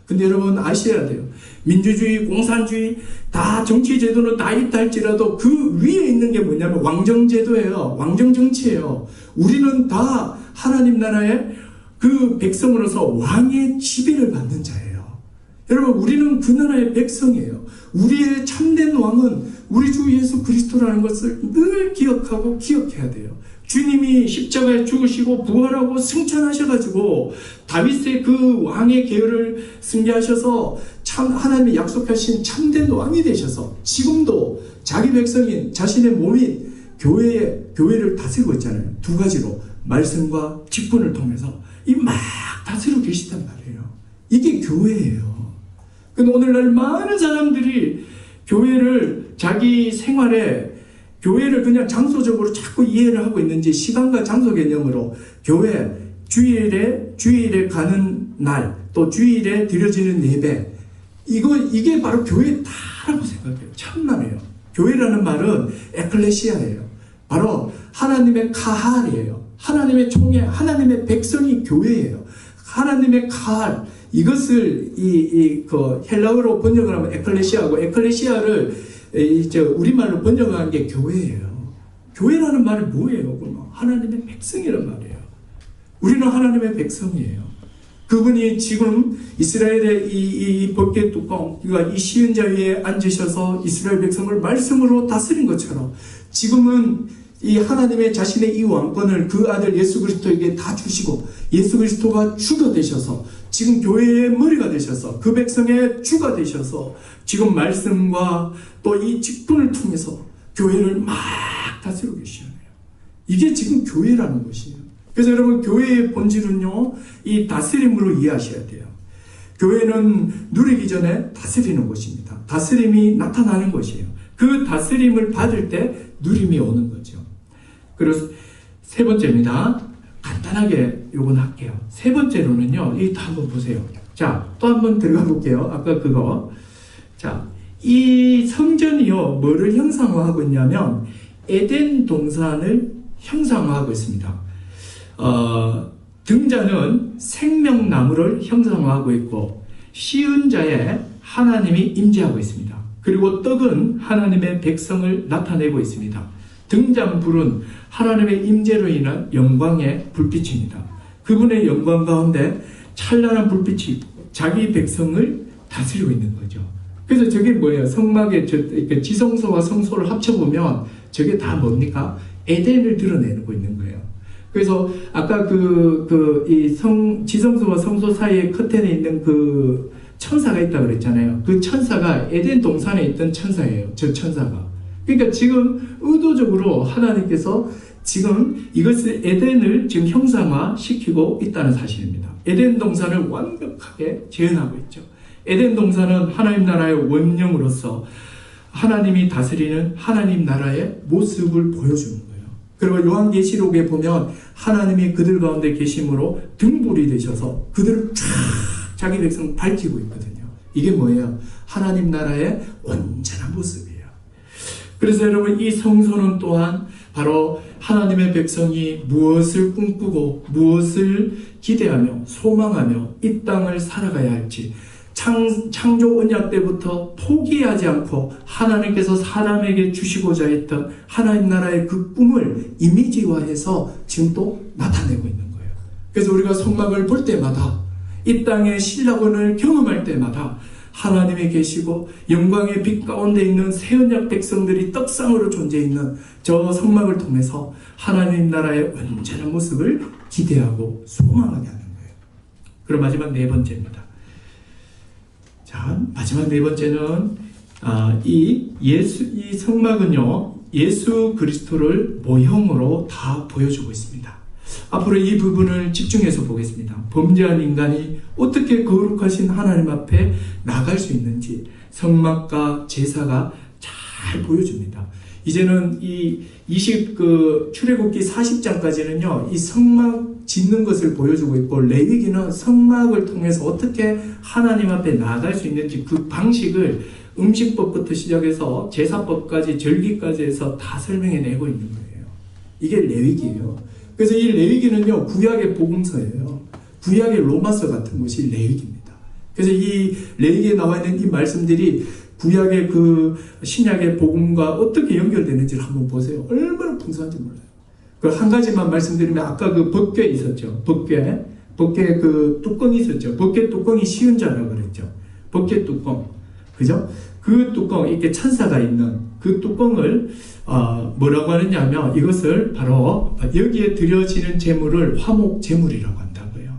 근데 여러분 아셔야 돼요. 민주주의, 공산주의 다 정치 제도는 다 있다 할지라도 그 위에 있는 게 뭐냐면 왕정제도예요. 왕정정치예요. 우리는 다 하나님 나라의 그 백성으로서 왕의 지배를 받는 자예요. 여러분 우리는 그 나라의 백성이에요. 우리의 참된 왕은 우리 주 예수 그리스도라는 것을 늘 기억하고 기억해야 돼요. 주님이 십자가에 죽으시고 부활하고 승천하셔가지고 다윗의 그 왕의 계열을 승리하셔서 참 하나님이 약속하신 참된 왕이 되셔서 지금도 자기 백성인 자신의 몸인 교회를 다스리고 있잖아요. 두 가지로 말씀과 직분을 통해서 이 막 다스리고 계시단 말이에요. 이게 교회예요. 근데 오늘날 많은 사람들이 교회를 자기 생활에 교회를 그냥 장소적으로 자꾸 이해를 하고 있는지 시간과 장소 개념으로 교회 주일에 가는 날 또 주일에 드려지는 예배 이게 바로 교회다라고 생각해요. 참말이에요. 교회라는 말은 에클레시아예요. 바로 하나님의 카할이에요. 하나님의 총회, 하나님의 백성이 교회예요. 하나님의 카할 이것을 그 헬라어로 번역을 하면 에클레시아고 에클레시아를 우리말로 번역한 게 교회예요. 교회라는 말이 뭐예요? 하나님의 백성이란 말이에요. 우리는 하나님의 백성이에요. 그분이 지금 이스라엘의 이 법궤 뚜껑, 그러니까 이 시은자 위에 앉으셔서 이스라엘 백성을 말씀으로 다스린 것처럼 지금은 이 하나님의 자신의 이 왕권을 그 아들 예수 그리스도에게 다 주시고 예수 그리스도가 주가 되셔서 지금 교회의 머리가 되셔서 그 백성의 주가 되셔서 지금 말씀과 또 이 직분을 통해서 교회를 막 다스리고 계시네요. 이게 지금 교회라는 것이에요. 그래서 여러분 교회의 본질은요 이 다스림으로 이해하셔야 돼요. 교회는 누리기 전에 다스리는 것입니다. 다스림이 나타나는 것이에요. 그 다스림을 받을 때 누림이 오는 거죠. 그래서 세 번째입니다. 간단하게 요건 할게요. 세 번째로는요, 이거 한번 보세요. 자, 또 한번 들어가 볼게요. 아까 그거. 자, 이 성전이요, 뭐를 형상화하고 있냐면, 에덴 동산을 형상화하고 있습니다. 등자는 생명나무를 형상화하고 있고, 시은자에 하나님이 임재하고 있습니다. 그리고 떡은 하나님의 백성을 나타내고 있습니다. 등잔불은 하나님의 임재로 인한 영광의 불빛입니다. 그분의 영광 가운데 찬란한 불빛이 있고 자기 백성을 다스리고 있는 거죠. 그래서 저게 뭐예요? 성막의 지성소와 성소를 합쳐보면 저게 다 뭡니까? 에덴을 드러내고 있는 거예요. 그래서 아까 지성소와 성소 사이에 커튼에 있는 그 천사가 있다고 그랬잖아요. 그 천사가 에덴 동산에 있던 천사예요. 저 천사가. 그러니까 지금 의도적으로 하나님께서 지금 이것을 에덴을 지금 형상화시키고 있다는 사실입니다. 에덴 동산을 완벽하게 재현하고 있죠. 에덴 동산은 하나님 나라의 원령으로서 하나님이 다스리는 하나님 나라의 모습을 보여주는 거예요. 그리고 요한계시록에 보면 하나님이 그들 가운데 계심으로 등불이 되셔서 그들을 쫙 자기 백성 밝히고 있거든요. 이게 뭐예요? 하나님 나라의 온전한 모습이에요. 그래서 여러분 이 성소는 또한 바로 하나님의 백성이 무엇을 꿈꾸고 무엇을 기대하며 소망하며 이 땅을 살아가야 할지 창조 언약 때부터 포기하지 않고 하나님께서 사람에게 주시고자 했던 하나님 나라의 그 꿈을 이미지화해서 지금 또 나타내고 있는 거예요. 그래서 우리가 성막을 볼 때마다 이 땅의 신라권을 경험할 때마다 하나님이 계시고 영광의 빛 가운데 있는 새 언약 백성들이 떡상으로 존재해 있는 저 성막을 통해서 하나님 나라의 온전한 모습을 기대하고 소망하게 하는 거예요. 그럼 마지막 네 번째입니다. 자, 마지막 네 번째는 이 성막은요 예수 그리스도를 모형으로 다 보여주고 있습니다. 앞으로 이 부분을 집중해서 보겠습니다. 범죄한 인간이 어떻게 거룩하신 하나님 앞에 나갈 수 있는지 성막과 제사가 잘 보여줍니다. 이제는 출애굽기 40장까지는요, 이 성막 짓는 것을 보여주고 있고, 레위기는 성막을 통해서 어떻게 하나님 앞에 나아갈 수 있는지 그 방식을 음식법부터 시작해서 제사법까지 절기까지 해서 다 설명해내고 있는 거예요. 이게 레위기예요. 그래서 이 레위기는요, 구약의 복음서예요. 구약의 로마서 같은 것이 레위기입니다. 그래서 이 레위기에 나와 있는 이 말씀들이 구약의 그 신약의 복음과 어떻게 연결되는지를 한번 보세요. 얼마나 풍성한지 몰라요. 그 한 가지만 말씀드리면 아까 그 법궤 있었죠. 법궤 그 뚜껑이 있었죠. 법궤 뚜껑이 시은자라고 그랬죠. 법궤 뚜껑. 그죠? 그 뚜껑, 이렇게 천사가 있는 그 뚜껑을 뭐라고 하느냐면 이것을 바로 여기에 드려지는 제물을 화목 제물이라고 한다고요.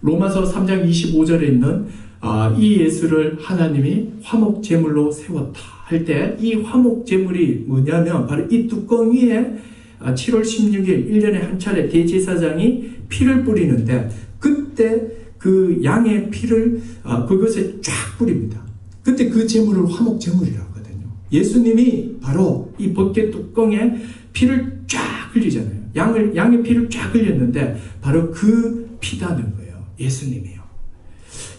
로마서 3장 25절에 있는 이 예수를 하나님이 화목 제물로 세웠다 할 때 이 화목 제물이 뭐냐면 바로 이 뚜껑 위에 7월 16일 1년에 한 차례 대제사장이 피를 뿌리는데 그때 그 양의 피를 그것에 쫙 뿌립니다. 그때 그 제물을 화목 제물이라고 하거든요. 예수님이 바로 이 법궤 뚜껑에 피를 쫙 흘리잖아요. 양의 피를 쫙 흘렸는데 바로 그 피다는 거예요. 예수님이요.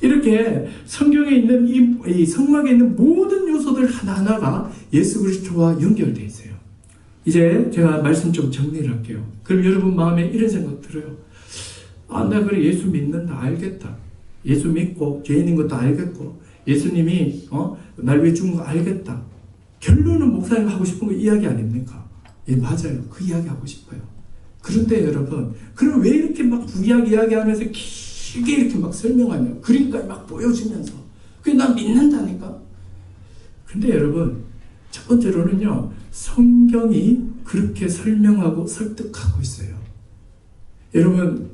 이렇게 성경에 있는 이 성막에 있는 모든 요소들 하나하나가 예수 그리스도와 연결되어 있어요. 이제 제가 말씀 좀 정리를 할게요. 그럼 여러분 마음에 이런 생각 들어요. 나 그래 예수 믿는다 알겠다. 예수 믿고 죄인인 것도 알겠고 예수님이 날 위해 죽은 거 알겠다. 결론은 목사님 하고 싶은 거 이야기 아닙니까? 예, 맞아요. 그 이야기 하고 싶어요. 그런데 여러분, 그럼 왜 이렇게 막 구약 이야기하면서 길게 이렇게 막 설명하냐? 그림까지 막 보여주면서 그게 난 믿는다니까. 근데 여러분, 첫 번째로는요, 성경이 그렇게 설명하고 설득하고 있어요.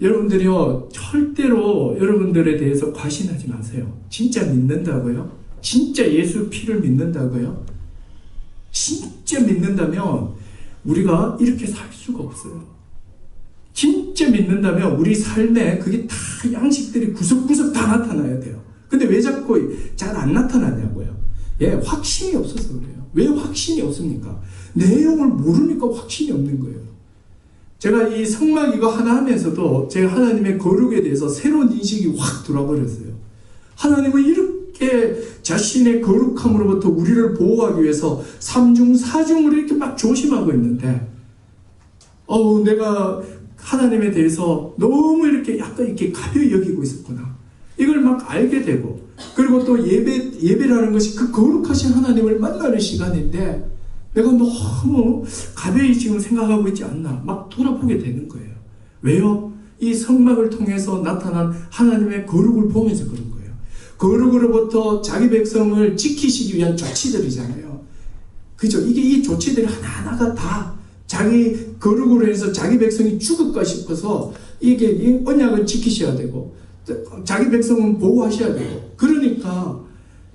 여러분들이요, 절대로 여러분들에 대해서 과신하지 마세요. 진짜 믿는다고요? 진짜 예수 피를 믿는다고요? 진짜 믿는다면 우리가 이렇게 살 수가 없어요. 진짜 믿는다면 우리 삶에 그게 다 양식들이 구석구석 다 나타나야 돼요. 근데 왜 자꾸 잘 안 나타나냐고요? 예, 확신이 없어서 그래요. 왜 확신이 없습니까? 내용을 모르니까 확신이 없는 거예요. 제가 이 성막 이거 하나 하면서도 제가 하나님의 거룩에 대해서 새로운 인식이 확 들어버렸어요. 하나님은 이렇게 자신의 거룩함으로부터 우리를 보호하기 위해서 3중 4중으로 이렇게 막 조심하고 있는데 내가 하나님에 대해서 너무 이렇게 약간 이렇게 가벼이 여기고 있었구나. 이걸 막 알게 되고, 그리고 또 예배라는 것이 그 거룩하신 하나님을 만나는 시간인데 내가 너무 가벼이 지금 생각하고 있지 않나 막 돌아보게 되는 거예요. 왜요? 이 성막을 통해서 나타난 하나님의 거룩을 보면서 그런 거예요. 거룩으로부터 자기 백성을 지키시기 위한 조치들이잖아요. 그죠? 이 조치들이 하나하나가 다 자기 거룩으로 해서 자기 백성이 죽을까 싶어서 이게 언약은 지키셔야 되고 자기 백성은 보호하셔야 되고, 그러니까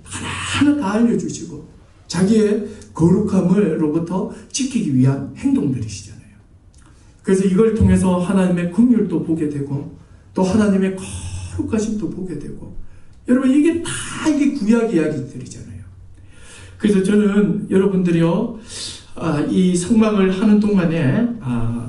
하나하나 다 알려주시고 자기의 거룩함으로부터 지키기 위한 행동들이시잖아요. 그래서 이걸 통해서 하나님의 긍휼도 보게 되고 또 하나님의 거룩하심도 보게 되고, 여러분 이게 구약 이야기들이잖아요. 그래서 저는 여러분들이요, 이 성막을 하는 동안에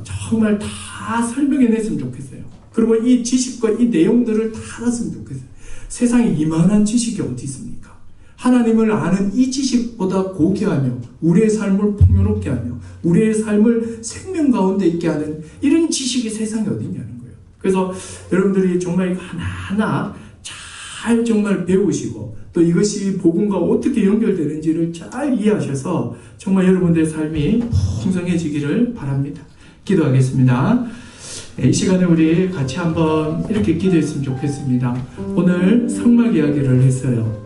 정말 다 설명해냈으면 좋겠어요. 그리고 이 지식과 이 내용들을 다 알았으면 좋겠어요. 세상에 이만한 지식이 어디 있습니까? 하나님을 아는 이 지식보다 고귀하며 우리의 삶을 풍요롭게 하며 우리의 삶을 생명 가운데 있게 하는 이런 지식이 세상에 어디 있냐는 거예요. 그래서 여러분들이 정말 하나하나 잘 정말 배우시고 또 이것이 복음과 어떻게 연결되는지를 잘 이해하셔서 정말 여러분들의 삶이 풍성해지기를 바랍니다. 기도하겠습니다. 이 시간에 우리 같이 한번 이렇게 기도했으면 좋겠습니다. 오늘 성막 이야기를 했어요.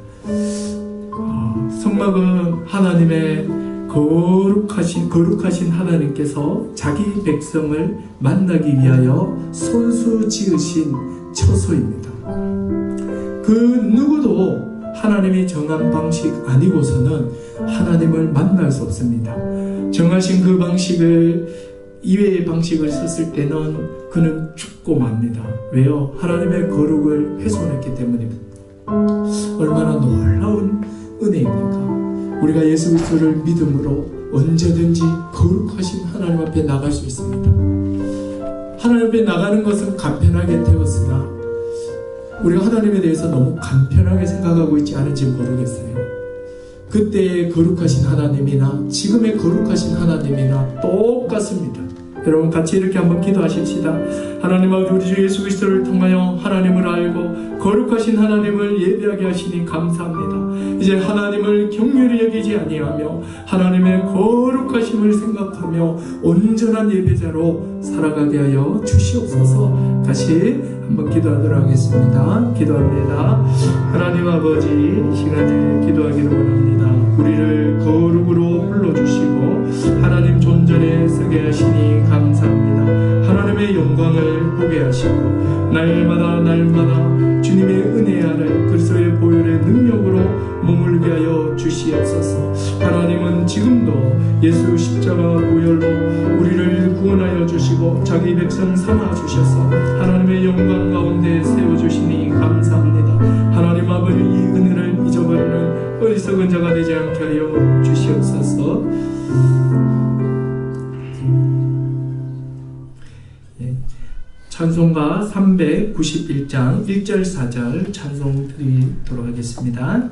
성막은 하나님의 거룩하신 하나님께서 자기 백성을 만나기 위하여 손수 지으신 처소입니다. 그 누구도 하나님이 정한 방식 아니고서는 하나님을 만날 수 없습니다. 정하신 그 방식을 이외의 방식을 썼을 때는 그는 죽고 맙니다. 왜요? 하나님의 거룩을 훼손했기 때문입니다. 얼마나 놀라운 은혜입니까? 우리가 예수 그리스도를 믿음으로 언제든지 거룩하신 하나님 앞에 나갈 수 있습니다. 하나님 앞에 나가는 것은 간편하게 되었으나 우리가 하나님에 대해서 너무 간편하게 생각하고 있지 않은지 모르겠어요. 그때의 거룩하신 하나님이나 지금의 거룩하신 하나님이나 똑같습니다. 여러분 같이 이렇게 한번 기도하십시다. 하나님 아버지, 우리 주 예수 그리스도를 통하여 하나님을 알고 거룩하신 하나님을 예배하게 하시니 감사합니다. 이제 하나님을 경멸히 여기지 아니하며 하나님의 거룩하심을 생각하며 온전한 예배자로 살아가게 하여 주시옵소서. 다시 한번 기도하도록 하겠습니다. 기도합니다. 하나님 아버지, 이 시간에 기도하기를 원합니다. 우리를 거룩으로 불러주시고 하나님 존전에 서게 하시니 감사합니다. 하나님의 영광을 보게 하시고 날마다 주님의 은혜 아래 그리스도의 보혈의 능력으로 머물게 하여 주시옵소서. 하나님은 지금도 예수 십자가 보혈로 우리를 구원하여 주시고 자기 백성 삼아 주셔서 하나님의 영광 가운데 세워주시니 감사합니다. 하나님 아버지, 이 은혜를 잊어버리는 어리석은 자가 되지 않게 하여 주시옵소서. 찬송가 391장 1절 4절 찬송 드리도록 하겠습니다.